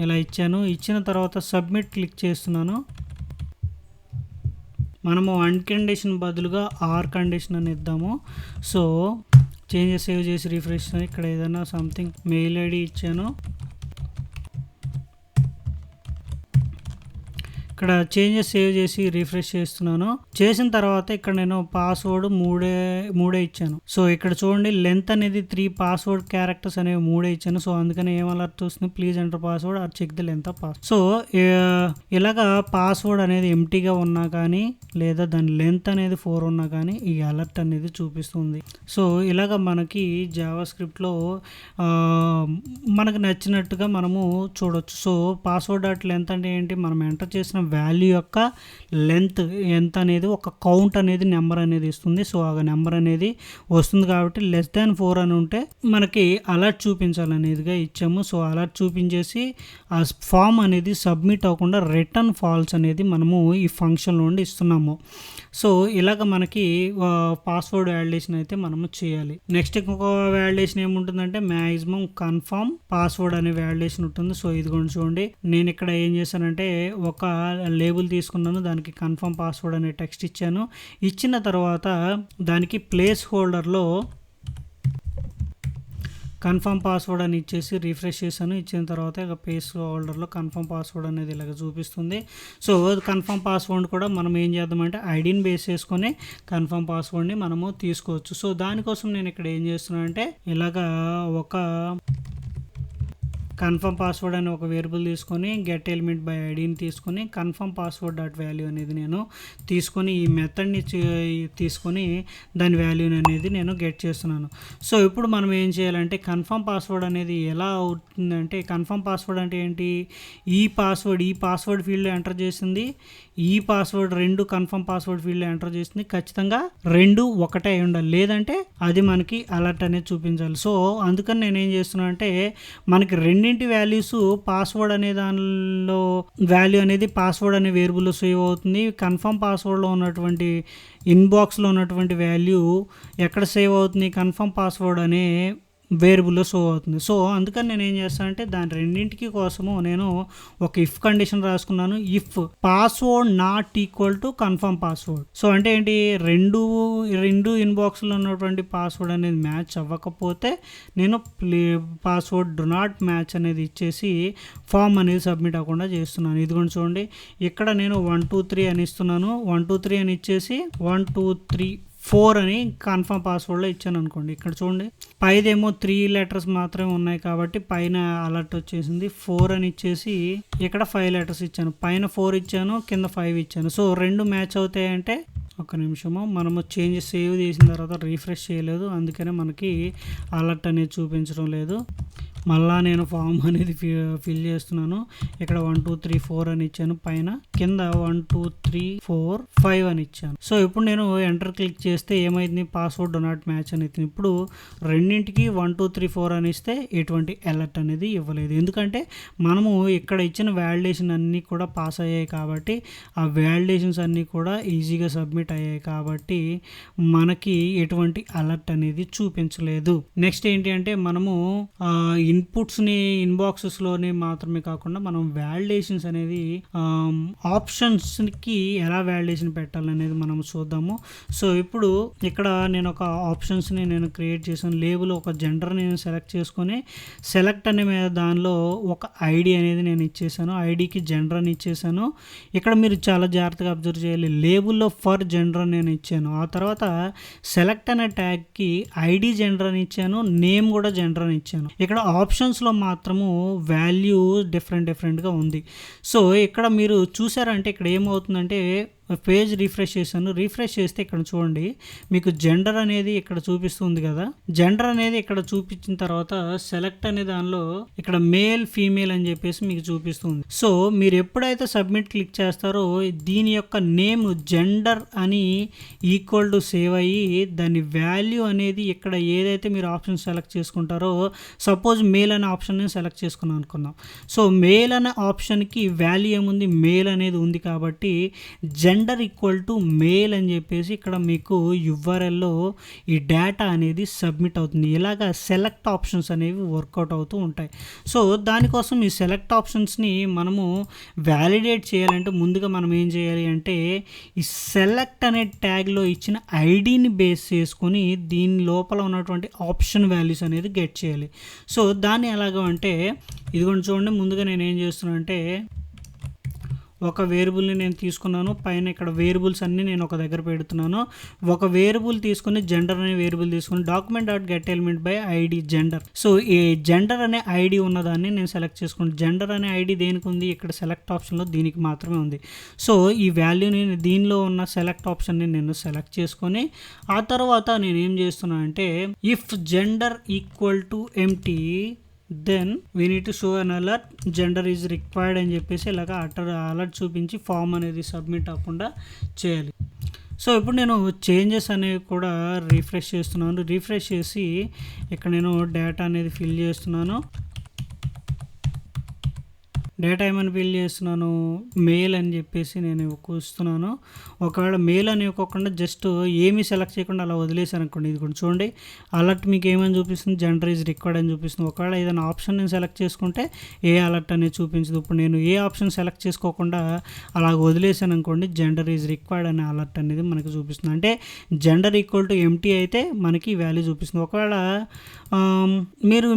ఇలా ఇచ్చాను. ఇచ్చిన తర్వాత సబ్మిట్ క్లిక్ చేస్తున్నాను. మనము అన్కండిషన్ బదులుగా ఆర్ కండిషన్ అని ఇద్దాము. సో చేంజెస్ సేవ్ చేసి రిఫ్రెష్ ఇక్కడ ఏదైనా సంథింగ్ మెయిల్ ఐడి ఇచ్చాను. ఇక్కడ చేంజెస్ సేవ్ చేసి రిఫ్రెష్ చేస్తున్నాను. చేసిన తర్వాత ఇక్కడ నేను పాస్వర్డ్ మూడే ఇచ్చాను. సో ఇక్కడ చూడండి లెంత్ అనేది 3, పాస్వర్డ్ క్యారెక్టర్స్ అనేవి 3 ఇచ్చాను. సో అందుకని ఏం అలర్ట్ వస్తుంది, please enter password or check the length of password. So ఇలాగా పాస్వర్డ్ అనేది ఎంటీగా ఉన్నా కానీ లేదా దాని లెంత్ అనేది 4 ఉన్నా కానీ ఈ అలర్ట్ అనేది చూపిస్తుంది. సో ఇలాగ మనకి జావా స్క్రిప్ట్లో మనకు నచ్చినట్టుగా మనము చూడొచ్చు. సో పాస్వర్డ్ డాట్ లెంత్ అంటే ఏంటి, మనం ఎంటర్ చేసిన వాల్యూ యొక్క లెంత్ ఎంత అనేది ఒక కౌంట్ అనేది నెంబర్ అనేది ఇస్తుంది. సో ఆ నెంబర్ అనేది వస్తుంది కాబట్టి లెస్ దాన్ 4 అని ఉంటే మనకి అలర్ట్ చూపించాలనేదిగా ఇచ్చాము. సో అలర్ట్ చూపించేసి ఆ ఫామ్ అనేది సబ్మిట్ అవ్వకుండా రిటర్న్ ఫాల్స్ అనేది మనము ఈ ఫంక్షన్ నుండి ఇస్తున్నాము. సో ఇలాగ మనకి పాస్వర్డ్ వ్యాలిడేషన్ అయితే మనము చేయాలి. నెక్స్ట్ ఇంకొక వ్యాలిడేషన్ ఏముంటుందంటే మ్యాక్సిమం కన్ఫర్మ్ పాస్వర్డ్ అనే వ్యాలిడేషన్ ఉంటుంది. సో ఇదిగోండి చూడండి, నేను ఇక్కడ ఏం చేశానంటే ఒక లేబుల్ తీసుకున్నాను, దానికి కన్ఫర్మ్ పాస్వర్డ్ అనే టెక్స్ట్ ఇచ్చాను. ఇచ్చిన తర్వాత దానికి ప్లేస్ హోల్డర్లో కన్ఫర్మ్ పాస్వర్డ్ అని ఇచ్చేసి రిఫ్రెష్ చేశాను. ఇచ్చిన తర్వాత ఇక ప్లేస్ హోల్డర్లో కన్ఫర్మ్ పాస్వర్డ్ అనేది ఇలాగ చూపిస్తుంది. సో కన్ఫర్మ్ పాస్వర్డ్ కూడా మనం ఏం చేద్దామంటే ఐడిని బేస్ చేసుకొని కన్ఫర్మ్ పాస్వర్డ్ని మనము తీసుకోవచ్చు. సో దానికోసం నేను ఇక్కడ ఏం చేస్తున్నాను అంటే ఇలాగా ఒక కన్ఫర్మ్ పాస్వర్డ్ అని ఒక వేరియబుల్ తీసుకొని గెట్ ఎలిమెంట్ బై ఐడిని తీసుకొని కన్ఫర్మ్ పాస్వర్డ్ డాట్ వాల్యూ అనేది నేను తీసుకొని ఈ మెథడ్ని తీసుకొని దాని వాల్యూని అనేది నేను గెట్ చేస్తున్నాను. సో ఇప్పుడు మనం ఏం చేయాలంటే కన్ఫర్మ్ పాస్వర్డ్ అనేది ఎలా అవుతుందంటే, కన్ఫర్మ్ పాస్వర్డ్ అంటే ఏంటి, ఈ పాస్వర్డ్ ఫీల్డ్లో ఎంటర్ చేసింది, ఈ పాస్వర్డ్ 2 కన్ఫర్మ్ పాస్వర్డ్ ఫీల్డ్లో ఎంటర్ చేసింది, ఖచ్చితంగా 2 ఒకటే అయి ఉండాలి, లేదంటే అది మనకి అలర్ట్ అనేది చూపించాలి. సో అందుకని నేను ఏం చేస్తున్నాను అంటే మనకి రెండింటి వాల్యూస్ పాస్వర్డ్ అనే దానిలో వాల్యూ అనేది పాస్వర్డ్ అనే వేరియబుల్లో సేవ్ అవుతుంది. కన్ఫర్మ్ పాస్వర్డ్లో ఉన్నటువంటి ఇన్బాక్స్లో ఉన్నటువంటి వాల్యూ ఎక్కడ సేవ్ అవుతుంది, కన్ఫర్మ్ పాస్వర్డ్ అనే వేరియబుల్లో షో అవుతుంది. సో అందుకని నేను ఏం చేస్తానంటే దాని రెండింటికి కోసము నేను ఒక ఇఫ్ కండిషన్ రాసుకున్నాను. If password not equal to confirm password. So అంటే ఏంటి, రెండు ఇన్బాక్స్లో ఉన్నటువంటి పాస్వర్డ్ అనేది మ్యాచ్ అవ్వకపోతే నేను పాస్వర్డ్ డు నాట్ మ్యాచ్ అనేది ఇచ్చేసి ఫామ్ అనేది సబ్మిట్ అవ్వకుండా చేస్తున్నాను. ఇదిగోండి చూడండి, ఇక్కడ నేను 1 2 3 అని ఇస్తున్నాను. 1 2 3 అని ఇచ్చేసి 1 2 3 4 అని కన్ఫర్మ్ పాస్వర్డ్లో ఇచ్చాను అనుకోండి. ఇక్కడ చూడండి, పైదేమో 3 లెటర్స్ మాత్రమే ఉన్నాయి కాబట్టి పైన అలర్ట్ వచ్చేసింది. 4 అని ఇచ్చేసి ఇక్కడ 5 లెటర్స్ ఇచ్చాను. పైన 4 ఇచ్చాను, కింద 5 ఇచ్చాను. సో 2 మ్యాచ్ అవుతాయంటే ఒక్క నిమిషము, మనము సేవ్ చేసిన తర్వాత రీఫ్రెష్ చేయలేదు, అందుకనే మనకి అలర్ట్ అనేది చూపించడం లేదు. మళ్ళా నేను ఫామ్ అనేది ఫిల్ చేస్తున్నాను. ఇక్కడ 1 2 3 4 అని ఇచ్చాను, పైన కింద 1 2 3 4 5 అని ఇచ్చాను. సో ఇప్పుడు నేను ఎంటర్ క్లిక్ చేస్తే ఏమైంది, పాస్వర్డ్ డు నాట్ మ్యాచ్ అని ఇస్తుంది. ఇప్పుడు రెండింటికి 1 2 3 4 అని ఇస్తే ఎటువంటి అలర్ట్ అనేది ఇవ్వలేదు, ఎందుకంటే మనము ఇక్కడ ఇచ్చిన వ్యాలిడేషన్ అన్నీ కూడా పాస్ అయ్యాయి కాబట్టి, ఆ వ్యాలిడేషన్స్ అన్నీ కూడా ఈజీగా సబ్మిట్ అయ్యాయి కాబట్టి మనకి ఎటువంటి అలర్ట్ అనేది చూపించలేదు. నెక్స్ట్ ఏంటి అంటే, మనము ఇన్పుట్స్ని ఇన్బాక్సెస్లోనే మాత్రమే కాకుండా మనం వ్యాలిడేషన్స్ అనేది ఆప్షన్స్కి ఎలా వ్యాలిడేషన్ పెట్టాలనేది మనం చూద్దాము. సో ఇప్పుడు ఇక్కడ నేను ఒక ఆప్షన్స్ని నేను క్రియేట్ చేశాను. లేబుల్ ఒక జెండర్ నేను సెలెక్ట్ చేసుకొని సెలెక్ట్ అనే దానిలో ఒక ఐడి అనేది నేను ఇచ్చేసాను. ఐడికి జెండర్ అని ఇచ్చేసాను. ఇక్కడ మీరు చాలా జాగ్రత్తగా అబ్జర్వ్ చేయాలి, లేబుల్లో ఫర్ జెండర్ నేను ఇచ్చాను. ఆ తర్వాత సెలెక్ట్ అనే ట్యాగ్కి ఐడి జెండర్ అని ఇచ్చాను, నేమ్ కూడా జెండర్ అని ఇచ్చాను. ఇక్కడ ఆప్షన్స్లో మాత్రము వాల్యూ డిఫరెంట్గా ఉంది. సో ఇక్కడ మీరు చూసారంటే ఇక్కడ ఏమవుతుందంటే, పేజ్ రిఫ్రెష్ చేశాను. రిఫ్రెష్ చేస్తే ఇక్కడ చూడండి, మీకు జెండర్ అనేది ఇక్కడ చూపిస్తుంది కదా. జెండర్ అనేది ఇక్కడ చూపించిన తర్వాత సెలెక్ట్ అనే దానిలో ఇక్కడ మేల్ ఫీమేల్ అని చెప్పేసి మీకు చూపిస్తుంది. సో మీరు ఎప్పుడైతే సబ్మిట్ క్లిక్ చేస్తారో దీని యొక్క నేమ్ జెండర్ అని ఈక్వల్ టు సేవ్ అయ్యి దాని వాల్యూ అనేది ఇక్కడ ఏదైతే మీరు ఆప్షన్ సెలెక్ట్ చేసుకుంటారో, సపోజ్ మేల్ అనే ఆప్షన్ సెలెక్ట్ చేసుకున్నాం అనుకుందాం. సో మేల్ అనే ఆప్షన్కి వాల్యూ ఏముంది, మేల్ అనేది ఉంది కాబట్టి జెండర్ ఈక్వల్ టు మేల్ అని చెప్పేసి ఇక్కడ మీకు యుఆర్ఎల్లో ఈ డేటా అనేది సబ్మిట్ అవుతుంది. ఇలాగా సెలెక్ట్ ఆప్షన్స్ అనేవి వర్కౌట్ అవుతూ ఉంటాయి. సో దానికోసం ఈ సెలెక్ట్ ఆప్షన్స్ని మనము వ్యాలిడేట్ చేయాలంటే ముందుగా మనం ఏం చేయాలి అంటే, ఈ సెలెక్ట్ అనే ట్యాగ్లో ఇచ్చిన ఐడిని బేస్ చేసుకొని దీని లోపల ఉన్నటువంటి ఆప్షన్ వాల్యూస్ అనేది గెట్ చేయాలి. సో దాన్ని ఎలాగో అంటే, ఇదిగోండి చూడండి, ముందుగా నేను ఏం చేస్తున్నాను అంటే, ఒక వేరియబుల్ని నేను తీసుకున్నాను. పైన ఇక్కడ వేరియబుల్స్ అన్నీ నేను ఒక దగ్గర పెడుతున్నాను. ఒక వేరియబుల్ తీసుకుని జెండర్ అనే వేరియబుల్ తీసుకుని document dot get element by ID gender. So ఈ జెండర్ అనే ఐడి ఉన్నదాన్ని నేను సెలెక్ట్ చేసుకున్నాను. జెండర్ అనే ఐడి దేనికి ఉంది, ఇక్కడ సెలెక్ట్ ఆప్షన్లో దీనికి మాత్రమే ఉంది. సో ఈ వాల్యూని దీనిలో ఉన్న సెలెక్ట్ ఆప్షన్ని నేను సెలెక్ట్ చేసుకొని ఆ తర్వాత నేను ఏం చేస్తున్నాను అంటే, if gender equal to empty then we need to show an alert gender is required అని చెప్పేసి ఇలాగ అలర్ట్ చూపించి ఫామ్ అనేది సబ్మిట్ అవ్వకుండా చేయాలి. సో ఇప్పుడు నేను చేంజెస్ అనేవి కూడా రిఫ్రెష్ చేస్తున్నాను. రిఫ్రెష్ చేసి ఇక్కడ నేను డేటా అనేది ఫిల్ చేస్తున్నాను. డేటా ఏమని ఫిల్ చేస్తున్నాను, మెయిల్ అని చెప్పేసి నేను ఇస్తున్నాను. ఒకవేళ మెయిల్ అని ఇవ్వకుండా జస్ట్ ఏమీ సెలెక్ట్ చేయకుండా అలా వదిలేసాను అనుకోండి, ఇది కూడా చూడండి అలర్ట్ మీకు ఏమని చూపిస్తుంది, జెండర్ ఈజ్ రిక్వైర్డ్ అని చూపిస్తుంది. ఒకవేళ ఏదైనా ఆప్షన్ నేను సెలెక్ట్ చేసుకుంటే ఏ అలర్ట్ అనేది చూపించదు. ఇప్పుడు నేను ఏ ఆప్షన్ సెలెక్ట్ చేసుకోకుండా అలా వదిలేసాను అనుకోండి, జెండర్ ఈజ్ రిక్వైర్డ్ అనే అలర్ట్ అనేది మనకి చూపిస్తుంది. అంటే జెండర్ ఈక్వల్ టు ఎంటీ అయితే మనకి వాల్యూ చూపిస్తుంది. ఒకవేళ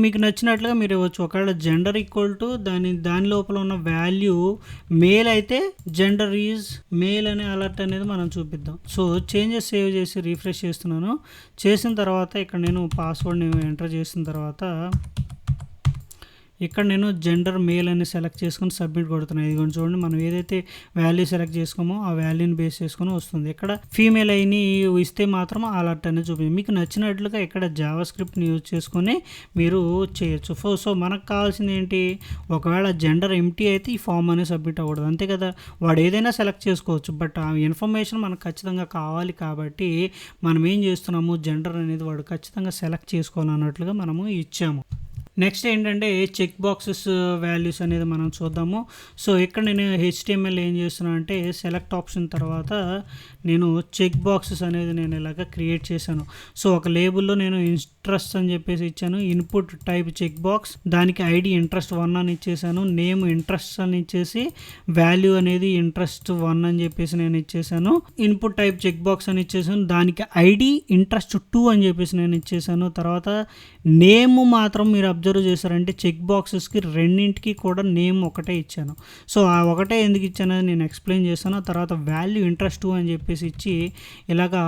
మీకు నచ్చినట్లుగా మీరు ఇవ్వచ్చు. ఒకవేళ జెండర్ ఈక్వల్ టు దాని లోపల ఉన్న వాల్యూ మేల్ అయితే జెండర్ ఈజ్ మేల్ అనే అలర్ట్ అనేది మనం చూపిద్దాం. సో చేంజెస్ సేవ్ చేసి రిఫ్రెష్ చేస్తున్నాను. చేసిన తర్వాత ఇక్కడ నేను పాస్వర్డ్ని ఎంటర్ చేసిన తర్వాత ఇక్కడ నేను జెండర్ మేల్ అని సెలెక్ట్ చేసుకొని సబ్మిట్ కొడుతున్నాను. ఇది చూడండి, మనం ఏదైతే వాల్యూ సెలెక్ట్ చేసుకోమో ఆ వాల్యూని బేస్ చేసుకొని వస్తుంది. ఇక్కడ ఫీమేల్ అయిని ఇస్తే మాత్రం అలర్ట్ అనేది చూపించింది. మీకు నచ్చినట్లుగా ఇక్కడ జావా స్క్రిప్ట్ని యూజ్ చేసుకొని మీరు చేయొచ్చు. సో మనకు కావాల్సింది ఏంటి, ఒకవేళ జెండర్ ఎంటీ అయితే ఈ ఫామ్ అనేది సబ్మిట్ అవ్వకూడదు, అంతే కదా. వాడు ఏదైనా సెలెక్ట్ చేసుకోవచ్చు, బట్ ఆ ఇన్ఫర్మేషన్ మనకు ఖచ్చితంగా కావాలి కాబట్టి మనం ఏం చేస్తున్నాము, జెండర్ అనేది వాడు ఖచ్చితంగా సెలెక్ట్ చేసుకోవాలన్నట్లుగా మనము ఇచ్చాము. నెక్స్ట్ ఏంటంటే చెక్ బాక్సెస్ వాల్యూస్ అనేది మనం చూద్దాము. సో ఇక్కడ నేను HTML ఏం చేస్తున్నాను అంటే సెలెక్ట్ ఆప్షన్ తర్వాత నేను చెక్ బాక్సెస్ అనేది నేను ఇలాగ క్రియేట్ చేశాను. సో ఒక లేబుల్లో నేను ఇంట్రెస్ట్ అని చెప్పేసి ఇచ్చాను. ఇన్పుట్ టైప్ చెక్ బాక్స్, దానికి ఐడి ఇంట్రెస్ట్ 1 అని ఇచ్చేసాను. నేమ్ ఇంట్రెస్ట్ అని ఇచ్చేసి వాల్యూ అనేది ఇంట్రెస్ట్ 1 అని చెప్పేసి నేను ఇచ్చేసాను. ఇన్పుట్ టైప్ చెక్ బాక్స్ అని ఇచ్చేసాను. దానికి ఐడి ఇంట్రెస్ట్ 2 అని చెప్పేసి నేను ఇచ్చేసాను. తర్వాత నేమ్ మాత్రం మీరు అబ్జర్వ్ చేశారంటే చెక్ బాక్సెస్కి రెండింటికి కూడా నేమ్ ఒకటే ఇచ్చాను. సో ఆ ఒకటే ఎందుకు ఇచ్చానని నేను ఎక్స్ప్లెయిన్ చేశాను. తర్వాత వాల్యూ ఇంట్రెస్ట్ 2 అని చెప్పేసి ఇచ్చి ఇలాగా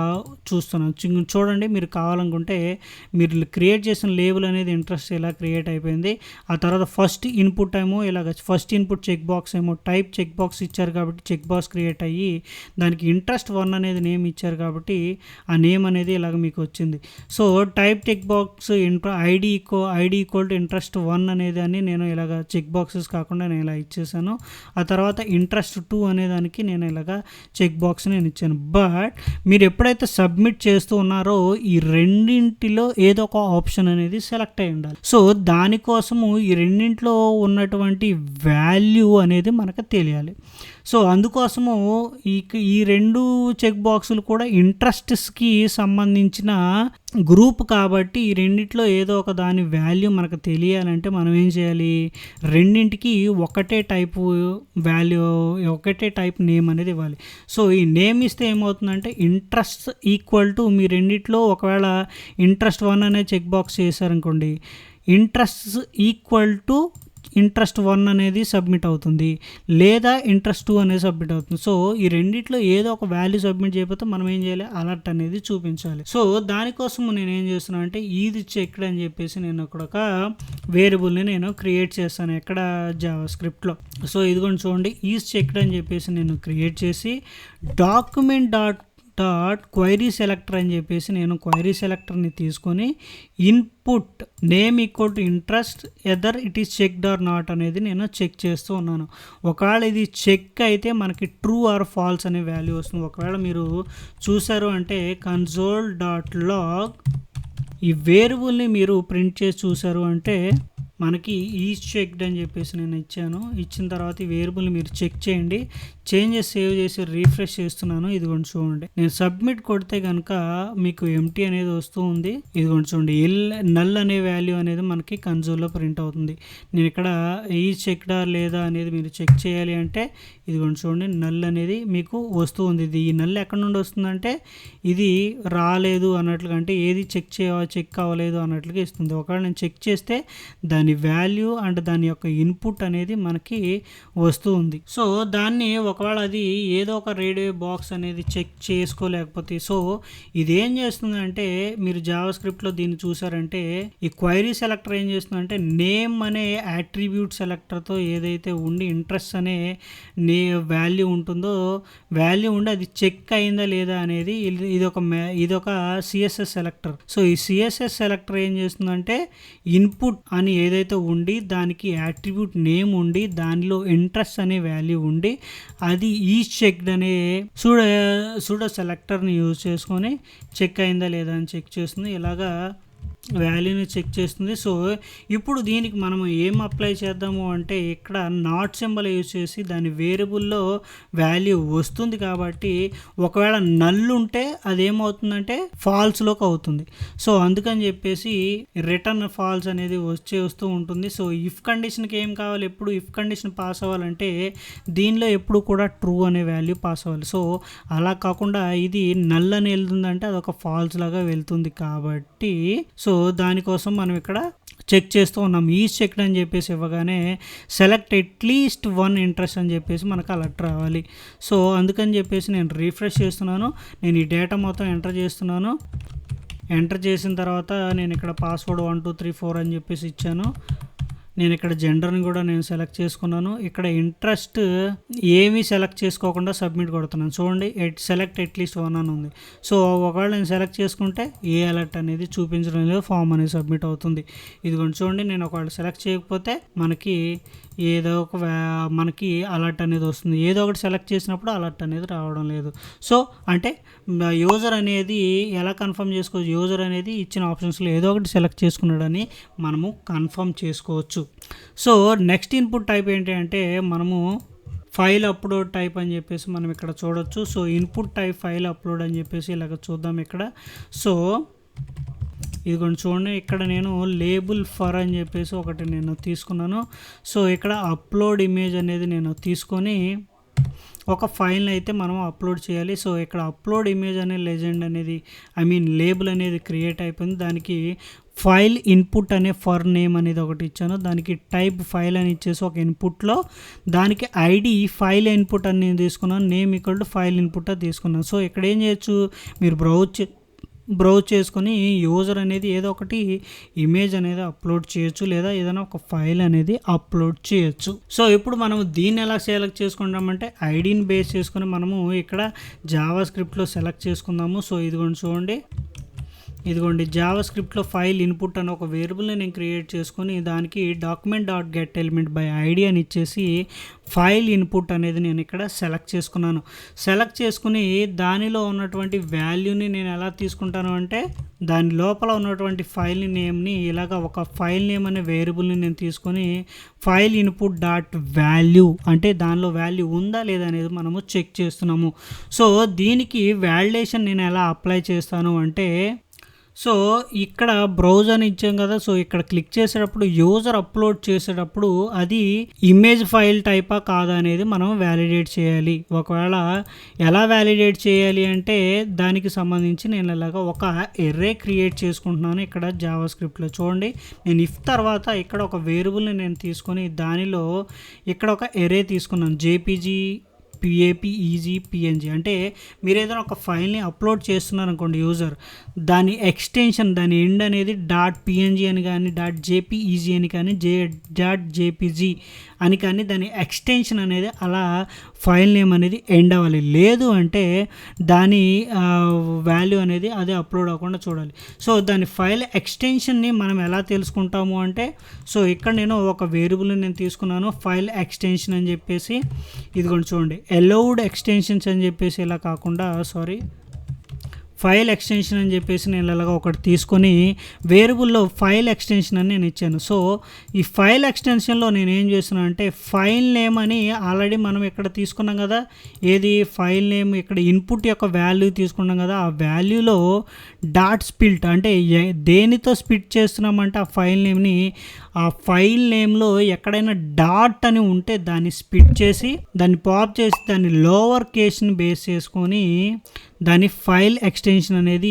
చూస్తున్నాను. చూడండి, మీరు కావాలనుకుంటే మీరు క్రియేట్ చేసిన లేబుల్ అనేది ఇంట్రెస్ట్ ఇలా క్రియేట్ అయిపోయింది. ఆ తర్వాత ఫస్ట్ ఇన్పుట్ ఏమో ఇలాగ ఫస్ట్ ఇన్పుట్ చెక్ బాక్స్ ఏమో టైప్ చెక్ బాక్స్ ఇచ్చారు కాబట్టి చెక్ బాక్స్ క్రియేట్ అయ్యి దానికి ఇంట్రెస్ట్ 1 అనేది నేమ్ ఇచ్చారు కాబట్టి ఆ నేమ్ అనేది ఇలాగ మీకు వచ్చింది. So type check box ID equal to interest 1 అనేది అని నేను ఇలాగ చెక్ బాక్సెస్ కాకుండా నేను ఇలా ఇచ్చేసాను. ఆ తర్వాత ఇంట్రెస్ట్ 2 అనే దానికి నేను ఇలాగ చెక్ బాక్స్ నేను ఇచ్చాను. బట్ మీరు ఎప్పుడైతే సబ్మిట్ చేస్తూ ఉన్నారో ఈ రెండింటిలో ఏదో ఒక ఆప్షన్ అనేది సెలెక్ట్ అయి ఉండాలి. సో దానికోసము ఈ రెండింటిలో ఉన్నటువంటి వాల్యూ అనేది మనకు తెలియాలి. సో అందుకోసము ఈ రెండు చెక్ బాక్సులు కూడా ఇంట్రెస్ట్స్కి సంబంధించిన గ్రూప్ కాబట్టి ఈ రెండిట్లో ఏదో ఒక దాని వాల్యూ మనకు తెలియాలంటే మనం ఏం చేయాలి, రెండింటికి ఒకటే టైపు వాల్యూ ఒకటే టైప్ నేమ్ అనేది ఇవ్వాలి. సో ఈ నేమ్ ఇస్తే ఏమవుతుందంటే ఇంట్రెస్ట్ ఈక్వల్ టు మీ రెండిట్లో ఒకవేళ ఇంట్రెస్ట్ 1 అనే చెక్ బాక్స్ చేశారనుకోండి, ఇంట్రెస్ట్ ఈక్వల్ టు ఇంట్రెస్ట్ 1 అనేది సబ్మిట్ అవుతుంది, లేదా ఇంట్రెస్ట్ 2 అనేది సబ్మిట్ అవుతుంది. సో ఈ రెండిట్లో ఏదో ఒక వాల్యూ సబ్మిట్ చేయకపోతే మనం ఏం చేయాలి, అలర్ట్ అనేది చూపించాలి. సో దానికోసం నేను ఏం చేస్తున్నాను అంటే ఈజ్ చెక్డ్ అని చెప్పేసి నేను అక్కడ ఒక వేరియబుల్ని నేను క్రియేట్ చేస్తాను ఎక్కడ జావా స్క్రిప్ట్లో. సో ఇదిగోండి చూడండి, ఈజ్ చెక్డ్ అని చెప్పేసి నేను క్రియేట్ చేసి డాక్యుమెంట్ డాట్ క్వైరీ సెలెక్టర్ అని చెప్పేసి నేను క్వైరీ సెలెక్టర్ని తీసుకొని input name equal to interest either it is checked or not అనేది నేను చెక్ చేస్తూ ఉన్నాను. ఒకవేళ ఇది చెక్ అయితే మనకి ట్రూ ఆర్ ఫాల్స్ అనే వాల్యూ వస్తుంది. ఒకవేళ మీరు చూసారు అంటే console.log ఈ వేరియబుల్ని మీరు ప్రింట్ చేసి చూసారు అంటే మనకి ఈజ్ చెక్డ్ అని చెప్పేసి నేను ఇచ్చాను. ఇచ్చిన తర్వాత ఈ వేరియబుల్ని మీరు చెక్ చేయండి. చేంజెస్ సేవ్ చేసి రీఫ్రెష్ చేస్తున్నాను. ఇదిగోండి చూడండి, నేను సబ్మిట్ కొడితే కనుక మీకు ఎంటీ అనేది వస్తూ ఉంది. ఇదిగోండి చూడండి, నల్ అనే వాల్యూ అనేది మనకి కన్సోల్లో ప్రింట్ అవుతుంది. నేను ఇక్కడ ఈజ్ చెక్డా లేదా అనేది మీరు చెక్ చేయాలి అంటే ఇదిగోండి చూడండి, నల్ అనేది మీకు వస్తూ ఉంది. ఇది ఈ నల్ ఎక్కడ నుండి వస్తుందంటే ఇది రాలేదు అన్నట్లుగా, అంటే ఏది చెక్ అవ్వలేదు అన్నట్లుగా ఇస్తుంది. ఒకవేళ నేను చెక్ చేస్తే దాని వాల్యూ అండ్ దాని యొక్క ఇన్పుట్ అనేది మనకి వస్తూ ఉంది. సో దాన్ని ఒకవేళ అది ఏదో ఒక రేడియో బాక్స్ అనేది చెక్ చేసుకోలేకపోతే, సో ఇది ఏం చేస్తుందంటే మీరు జావా స్క్రిప్ట్లో దీన్ని చూసారంటే ఈ క్వైరీ సెలెక్టర్ ఏం చేస్తుందంటే నేమ్ అనే యాట్రిబ్యూట్ సెలెక్టర్తో ఏదైతే ఉండి ఇంట్రెస్ట్ అనే వాల్యూ ఉంటుందో వాల్యూ ఉండి అది చెక్ అయిందా లేదా అనేది ఇదొక సిఎస్ఎస్ సెలెక్టర్. సో ఈ సిఎస్ఎస్ సెలెక్టర్ ఏం చేస్తుందంటే ఇన్పుట్ అని ఏదైతే ఉండి దానికి యాట్రిబ్యూట్ నేమ్ ఉండి దానిలో ఇంట్రెస్ట్ అనే వాల్యూ ఉండి అది ఈజ్ చెక్డ్ అనే సూడో సెలెక్టర్ని యూజ్ చేసుకొని చెక్ అయిందా లేదా అని చెక్ చేస్తుంది. ఇలాగా వాల్యూని చెక్ చేస్తుంది. సో ఇప్పుడు దీనికి మనం ఏం అప్లై చేద్దాము అంటే ఇక్కడ నాట్ సింబల్ యూజ్ చేసి దాని వేరియబుల్లో వాల్యూ వస్తుంది కాబట్టి ఒకవేళ నల్ ఉంటే అదేమవుతుందంటే ఫాల్స్లోకి అవుతుంది. సో అందుకని చెప్పేసి రిటర్న్ ఫాల్స్ అనేది వస్తూ ఉంటుంది. సో ఇఫ్ కండిషన్కి ఏం కావాలి, ఎప్పుడు ఇఫ్ కండిషన్ పాస్ అవ్వాలంటే దీనిలో ఎప్పుడు కూడా ట్రూ అనే వాల్యూ పాస్ అవ్వాలి. సో అలా కాకుండా ఇది నల్ అని వెళ్తుందంటే అదొక ఫాల్స్ లాగా వెళ్తుంది కాబట్టి సో దానికోసం మనం ఇక్కడ చెక్ చేస్తూ ఉన్నాం. ఈజ్ చెక్డ్ అని చెప్పేసి ఇవ్వగానే సెలెక్ట్ అట్లీస్ట్ 1 ఇంట్రెస్ట్ అని చెప్పేసి మనకు అలర్ట్ రావాలి. సో అందుకని చెప్పేసి నేను రీఫ్రెష్ చేస్తున్నాను. నేను ఈ డేటా మొత్తం ఎంటర్ చేస్తున్నాను. ఎంటర్ చేసిన తర్వాత నేను ఇక్కడ పాస్వర్డ్ 1 2 3 4 అని చెప్పేసి ఇచ్చాను. నేను ఇక్కడ జెండర్ని కూడా నేను సెలెక్ట్ చేసుకున్నాను. ఇక్కడ ఇంట్రెస్ట్ ఏమీ సెలెక్ట్ చేసుకోకుండా సబ్మిట్ కొడుతున్నాను. చూడండి, సెలెక్ట్ అట్లీస్ట్ 1 అని ఉంది. సో ఒకవేళ నేను సెలెక్ట్ చేసుకుంటే ఏ అలర్ట్ అనేది చూపించడం లేదు, ఫామ్ అనేది సబ్మిట్ అవుతుంది. ఇదిగోండి చూడండి, నేను ఒకవేళ సెలెక్ట్ చేయకపోతే మనకి ఏదో ఒక మనకి అలర్ట్ అనేది వస్తుంది. ఏదో ఒకటి సెలెక్ట్ చేసినప్పుడు అలర్ట్ అనేది రావడం లేదు. సో అంటే యూజర్ అనేది ఎలా కన్ఫర్మ్ చేసుకోవచ్చు, యూజర్ అనేది ఇచ్చిన ఆప్షన్స్లో ఏదో ఒకటి సెలెక్ట్ చేసుకున్నాడని మనము కన్ఫర్మ్ చేసుకోవచ్చు. సో నెక్స్ట్ ఇన్పుట్ టైప్ ఏంటి అంటే మనము ఫైల్ అప్లోడ్ టైప్ అని చెప్పేసి మనం ఇక్కడ చూడొచ్చు. So input type file upload అని చెప్పేసి ఇలాగ చూద్దాం ఇక్కడ. సో ఇదిగోండి చూడండి, ఇక్కడ నేను లేబుల్ ఫర్ అని చెప్పేసి ఒకటి నేను తీసుకున్నాను. సో ఇక్కడ అప్లోడ్ ఇమేజ్ అనేది నేను తీసుకొని ఒక ఫైల్ని అయితే మనం అప్లోడ్ చేయాలి. సో ఇక్కడ అప్లోడ్ ఇమేజ్ అనే లెజెండ్ అనేది లేబుల్ అనేది క్రియేట్ అయిపోయింది. దానికి ఫైల్ ఇన్పుట్ అనే ఫర్ నేమ్ అనేది ఒకటి ఇచ్చాను. దానికి టైప్ ఫైల్ అని ఇచ్చేసి ఒక ఇన్పుట్లో దానికి ఐడి ఫైల్ ఇన్పుట్ అని నేను తీసుకున్నాను. Name equal to file input తీసుకున్నాను. సో ఇక్కడ ఏం చేయొచ్చు, మీరు బ్రౌజ్ చేసుకొని యూజర్ అనేది ఏదో ఒకటి ఇమేజ్ అనేది అప్లోడ్ చేయొచ్చు, లేదా ఏదైనా ఒక ఫైల్ అనేది అప్లోడ్ చేయొచ్చు. సో ఇప్పుడు మనం దీన్ని ఎలా సెలెక్ట్ చేసుకుంటామంటే ఐడిని బేస్ చేసుకొని మనము ఇక్కడ జావా స్క్రిప్ట్లో సెలెక్ట్ చేసుకుందాము. సో ఇదిగోండి జావా స్క్రిప్ట్లో ఫైల్ ఇన్పుట్ అని ఒక వేరియబుల్ని నేను క్రియేట్ చేసుకొని దానికి document dot get element by ID అని ఇచ్చేసి ఫైల్ ఇన్పుట్ అనేది నేను ఇక్కడ సెలెక్ట్ చేసుకున్నాను. సెలెక్ట్ చేసుకుని దానిలో ఉన్నటువంటి వాల్యూని నేను ఎలా తీసుకుంటాను అంటే దాని లోపల ఉన్నటువంటి ఫైల్ నేమ్ని ఇలాగ ఒక ఫైల్ నేమ్ అనే వేరియబుల్ని నేను తీసుకొని ఫైల్ ఇన్పుట్ డాట్ వాల్యూ అంటే దానిలో వాల్యూ ఉందా లేదా అనేది మనము చెక్ చేస్తున్నాము. సో దీనికి వాలిడేషన్ నేను ఎలా అప్లై చేస్తాను అంటే సో ఇక్కడ బ్రౌజ్ అని ఇచ్చాం కదా. సో ఇక్కడ క్లిక్ చేసేటప్పుడు యూజర్ అప్లోడ్ చేసేటప్పుడు అది ఇమేజ్ ఫైల్ టైపా కాదా అనేది మనం వ్యాలిడేట్ చేయాలి. ఒకవేళ ఎలా వ్యాలిడేట్ చేయాలి అంటే దానికి సంబంధించి నేను ఇలాగా ఒక ఎర్రే క్రియేట్ చేసుకుంటున్నాను. ఇక్కడ జావా స్క్రిప్ట్లో చూడండి, నేను ఇఫ్ తర్వాత ఇక్కడ ఒక వేరియబుల్ని నేను తీసుకొని దానిలో ఇక్కడ ఒక ఎర్రే తీసుకున్నాను. జేపీజీ పిఏపిఈజీ పిఎన్జీ అంటే మీరు ఏదైనా ఒక ఫైల్ని అప్లోడ్ చేస్తున్నారు అనుకోండి యూజర్, దాని ఎక్స్టెన్షన్ దాని ఎండ్ అనేది డాట్ పిఎన్జీ అని కానీ డాట్ జేపీఈజీ అని కానీ డాట్ జేపీజీ అని కానీ దాని ఎక్స్టెన్షన్ అనేది అలా ఫైల్ నేమ్ అనేది ఎండ్ అవ్వాలి. లేదు అంటే దాని వాల్యూ అనేది అదే అప్లోడ్ అవ్వకుండా చూడాలి. సో దాని ఫైల్ ఎక్స్టెన్షన్ని మనం ఎలా తెలుసుకుంటాము అంటే సో ఇక్కడ నేను ఒక వేరియబుల్ని నేను తీసుకున్నాను ఫైల్ ఎక్స్టెన్షన్ అని చెప్పేసి. ఇదిగోండి చూడండి, అలౌడ్ ఎక్స్టెన్షన్స్ అని చెప్పేసి ఇలా కాకుండా ఫైల్ ఎక్స్టెన్షన్ అని చెప్పేసి నేను ఇలాగ ఒకటి తీసుకొని వేరియబుల్లో ఫైల్ ఎక్స్టెన్షన్ అని నేను ఇచ్చాను. సో ఈ ఫైల్ ఎక్స్టెన్షన్లో నేను ఏం చేస్తున్నాను అంటే ఫైల్ నేమ్ అని ఆల్రెడీ మనం ఇక్కడ తీసుకున్నాం కదా, ఏది ఫైల్ నేమ్ ఇక్కడ ఇన్పుట్ యొక్క వాల్యూ తీసుకున్నాం కదా, ఆ వాల్యూలో డాట్ స్ప్లిట్ అంటే దేనితో స్ప్లిట్ చేస్తున్నామంటే ఆ ఫైల్ నేమ్ని ఆ ఫైల్ నేమ్లో ఎక్కడైనా డాట్ అని ఉంటే దాన్ని స్ప్లిట్ చేసి దాన్ని పాప్ చేసి దాన్ని లోవర్ కేస్ని బేస్ చేసుకొని దాని ఫైల్ ఎక్స్టెన్షన్ అనేది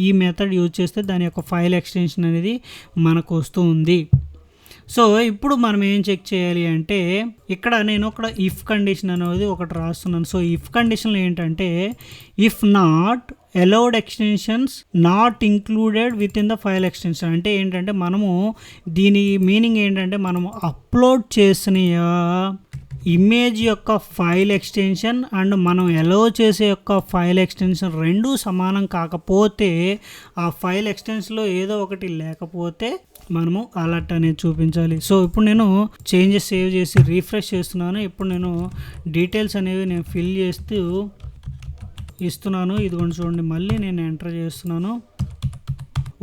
ఈ మెథడ్ యూజ్ చేస్తే దాని యొక్క ఫైల్ ఎక్స్టెన్షన్ అనేది మనకు వస్తూ ఉంది. సో ఇప్పుడు మనం ఏం చెక్ చేయాలి అంటే ఇక్కడ నేను ఒక ఇఫ్ కండిషన్ అనేది ఒకటి రాస్తున్నాను. సో ఇఫ్ కండిషన్లో ఏంటంటే if not allowed extensions not included with in the file extension అంటే ఏంటంటే మనము దీని మీనింగ్ ఏంటంటే మనము అప్లోడ్ చేసిన ఇమేజ్ యొక్క ఫైల్ ఎక్స్టెన్షన్ అండ్ మనం అలౌ చేసే యొక్క ఫైల్ ఎక్స్టెన్షన్ రెండూ సమానం కాకపోతే ఆ ఫైల్ ఎక్స్టెన్షన్లో ఏదో ఒకటి లేకపోతే మనము అలర్ట్ అనేది చూపించాలి. సో ఇప్పుడు నేను చేంజెస్ సేవ్ చేసి రీఫ్రెష్ చేస్తున్నాను. ఇప్పుడు నేను డీటెయిల్స్ అనేవి నేను ఫిల్ చేస్తూ ఇస్తున్నాను. ఇదిగోండి చూడండి, మళ్ళీ నేను ఎంటర్ చేస్తున్నాను.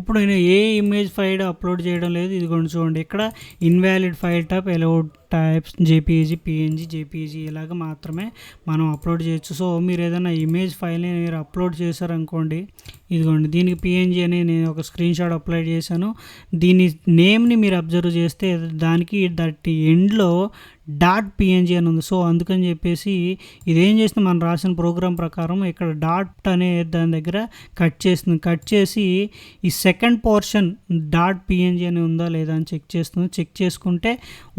ఇప్పుడు నేను ఏ ఇమేజ్ ఫైల్ అప్లోడ్ చేయడం లేదు. ఇదిగోండి చూడండి, ఇక్కడ invalid file type allowed types JPEG PNG JPEG ఇలాగ మాత్రమే మనం అప్లోడ్ చేయొచ్చు. సో మీరు ఏదైనా ఇమేజ్ ఫైల్ని మీరు అప్లోడ్ చేశారనుకోండి, ఇదిగోండి దీనికి పిఎన్జీ అని నేను ఒక స్క్రీన్ షాట్ అప్లోడ్ చేశాను. దీని నేమ్ని మీరు అబ్జర్వ్ చేస్తే దానికి దట్ ఎండ్లో డాట్ పిఎన్జీ అని ఉంది. సో అందుకని చెప్పేసి ఇదేం చేస్తుంది, మనం రాసిన ప్రోగ్రామ్ ప్రకారం ఇక్కడ డాట్ అనే దాని దగ్గర కట్ చేస్తుంది. కట్ చేసి ఈ సెకండ్ పోర్షన్ డాట్ పిఎన్జీ అని ఉందా లేదా అని చెక్ చేస్తుంది. చెక్ చేసుకుంటే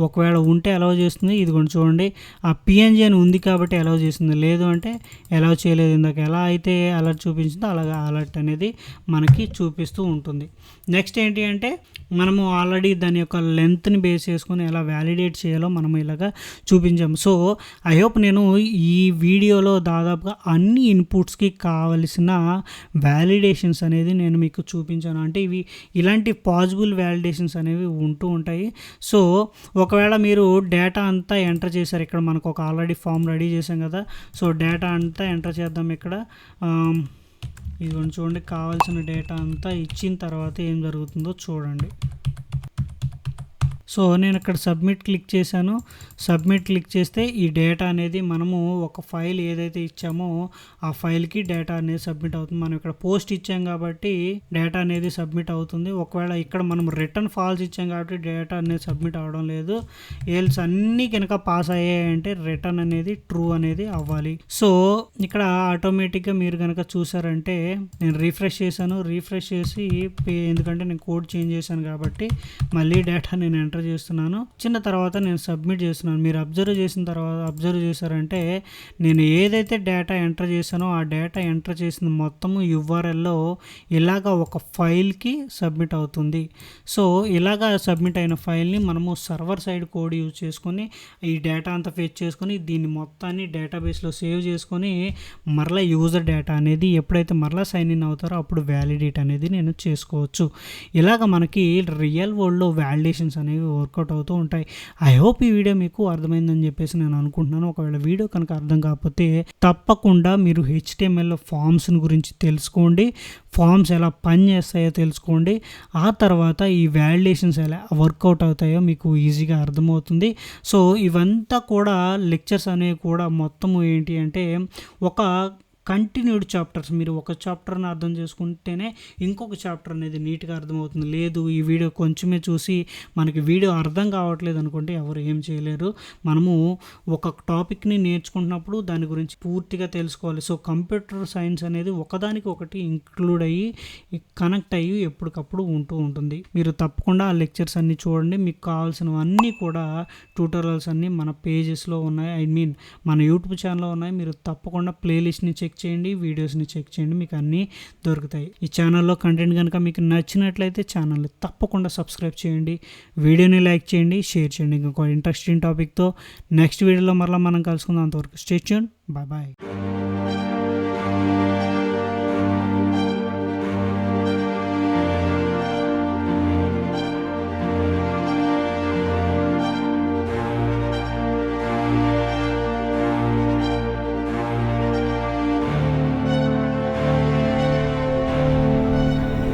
ఒకవేళ ఉంటే అలౌ చేస్తుంది. ఇదిగోండి చూడండి, ఆ పిఎన్జీ అని ఉంది కాబట్టి అలౌ చేస్తుంది, లేదు అంటే అలౌ చేయలేదు. ఇందాక ఎలా అయితే అలర్ట్ చూపించిందో అలాగా అలర్ట్ అనేది మనకి చూపిస్తూ ఉంటుంది. నెక్స్ట్ ఏంటి అంటే మనము ఆల్రెడీ దాని యొక్క లెంత్ని బేస్ చేసుకొని ఎలా వ్యాలిడేట్ చేయాలో మనం ఇలాగా చూపించాము. సో ఐ హోప్ నేను ఈ వీడియోలో దాదాపుగా అన్ని ఇన్పుట్స్కి కావలసిన వ్యాలిడేషన్స్ అనేది నేను మీకు చూపించాను. అంటే ఇలాంటి పాసిబుల్ వ్యాలిడేషన్స్ అనేవి ఉంటూ ఉంటాయి. సో ఒకవేళ మీరు డేటా అంతా ఎంటర్ చేశారు, ఇక్కడ మనకు ఒక ఆల్రెడీ ఫామ్ రెడీ చేసాం కదా. సో డేటా అంతా ఎంటర్ చేద్దాం. ఇక్కడ ఇదిగోండి చూడండి, కావాల్సిన డేటా అంతా ఇచ్చిన తర్వాత ఏం జరుగుతుందో చూడండి. సో నేను ఇక్కడ సబ్మిట్ క్లిక్ చేశాను. సబ్మిట్ క్లిక్ చేస్తే ఈ డేటా అనేది మనము ఒక ఫైల్ ఏదైతే ఇచ్చామో ఆ ఫైల్కి డేటా అనేది సబ్మిట్ అవుతుంది. మనం ఇక్కడ పోస్ట్ ఇచ్చాం కాబట్టి డేటా అనేది సబ్మిట్ అవుతుంది. ఒకవేళ ఇక్కడ మనం రిటర్న్ ఫాల్స్ ఇచ్చాం కాబట్టి డేటా అనేది సబ్మిట్ అవ్వడం లేదు. ఏల్స్ అన్నీ కనుక పాస్ అయ్యాయంటే రిటర్న్ అనేది ట్రూ అనేది అవ్వాలి. సో ఇక్కడ ఆటోమేటిక్గా మీరు కనుక చూసారంటే నేను రిఫ్రెష్ చేశాను. రిఫ్రెష్ చేసి ఎందుకంటే నేను కోడ్ చేంజ్ చేశాను కాబట్టి మళ్ళీ డేటా నేను ఎంటర్ చేస్తున్నాను. చిన్న తర్వాత నేను సబ్మిట్ చేస్తున్నాను. మీరు అబ్జర్వ్ చేశారంటే నేను ఏదైతే డేటా ఎంటర్ చేశానో ఆ డేటా ఎంటర్ చేసిన మొత్తము URLలో ఇలాగ ఒక ఫైల్కి సబ్మిట్ అవుతుంది. సో ఇలాగా సబ్మిట్ అయిన ఫైల్ని మనము సర్వర్ సైడ్ కోడ్ యూజ్ చేసుకొని ఈ డేటా అంతా ఫెచ్ చేసుకొని దీన్ని మొత్తాన్ని డేటాబేస్లో సేవ్ చేసుకొని మరలా యూజర్ డేటా అనేది ఎప్పుడైతే మరలా సైన్ ఇన్ అవుతారో అప్పుడు వ్యాలిడేట్ అనేది నేను చేసుకోవచ్చు. ఇలాగ మనకి రియల్ వరల్డ్లో వ్యాలిడేషన్స్ అనేవి వర్కౌట్ అవుతూ ఉంటాయి. ఐ హోప్ ఈ వీడియో మీకు అర్థమైందని చెప్పేసి నేను అనుకుంటున్నాను. ఒకవేళ వీడియో కనుక అర్థం కాకపోతే తప్పకుండా మీరు HTMLలో ఫామ్స్ని గురించి తెలుసుకోండి, ఫామ్స్ ఎలా పనిచేస్తాయో తెలుసుకోండి. ఆ తర్వాత ఈ వ్యాలిడేషన్స్ ఎలా వర్కౌట్ అవుతాయో మీకు ఈజీగా అర్థమవుతుంది. సో ఇవంతా కూడా లెక్చర్స్ అనేవి కూడా మొత్తము ఏంటి అంటే ఒక కంటిన్యూడ్ చాప్టర్స్. మీరు ఒక చాప్టర్ని అర్థం చేసుకుంటేనే ఇంకొక చాప్టర్ అనేది నీట్గా అర్థమవుతుంది. లేదు ఈ వీడియో కొంచెమే చూసి మనకి వీడియో అర్థం కావట్లేదు అనుకుంటే ఎవరు ఏం చేయలేరు. మనము ఒక టాపిక్ని నేర్చుకుంటున్నప్పుడు దాని గురించి పూర్తిగా తెలుసుకోవాలి. సో కంప్యూటర్ సైన్స్ అనేది ఒకదానికి ఒకటి ఇంక్లూడ్ అయ్యి కనెక్ట్ అయ్యి ఎప్పటికప్పుడు ఉంటూ ఉంటుంది. మీరు తప్పకుండా ఆ లెక్చర్స్ అన్నీ చూడండి. మీకు కావాల్సినవన్నీ కూడా ట్యూటోరియల్స్ అన్నీ మన పేజెస్లో ఉన్నాయి, మన యూట్యూబ్ ఛానల్లో ఉన్నాయి. మీరు తప్పకుండా ప్లేలిస్ట్ని చెక్ చేయండి, వీడియోస్ని చెక్ చేయండి, మీకు అన్నీ దొరుకుతాయి. ఈ ఛానల్లో కంటెంట్ కనుక మీకు నచ్చినట్లయితే ఛానల్ని తప్పకుండా సబ్స్క్రైబ్ చేయండి, వీడియోని లైక్ చేయండి, షేర్ చేయండి. ఇంకొక ఇంట్రెస్టింగ్ టాపిక్తో నెక్స్ట్ వీడియోలో మరలా మనం కలుసుకుందాం. అంతవరకు స్టే ట్యూన్. Bye bye.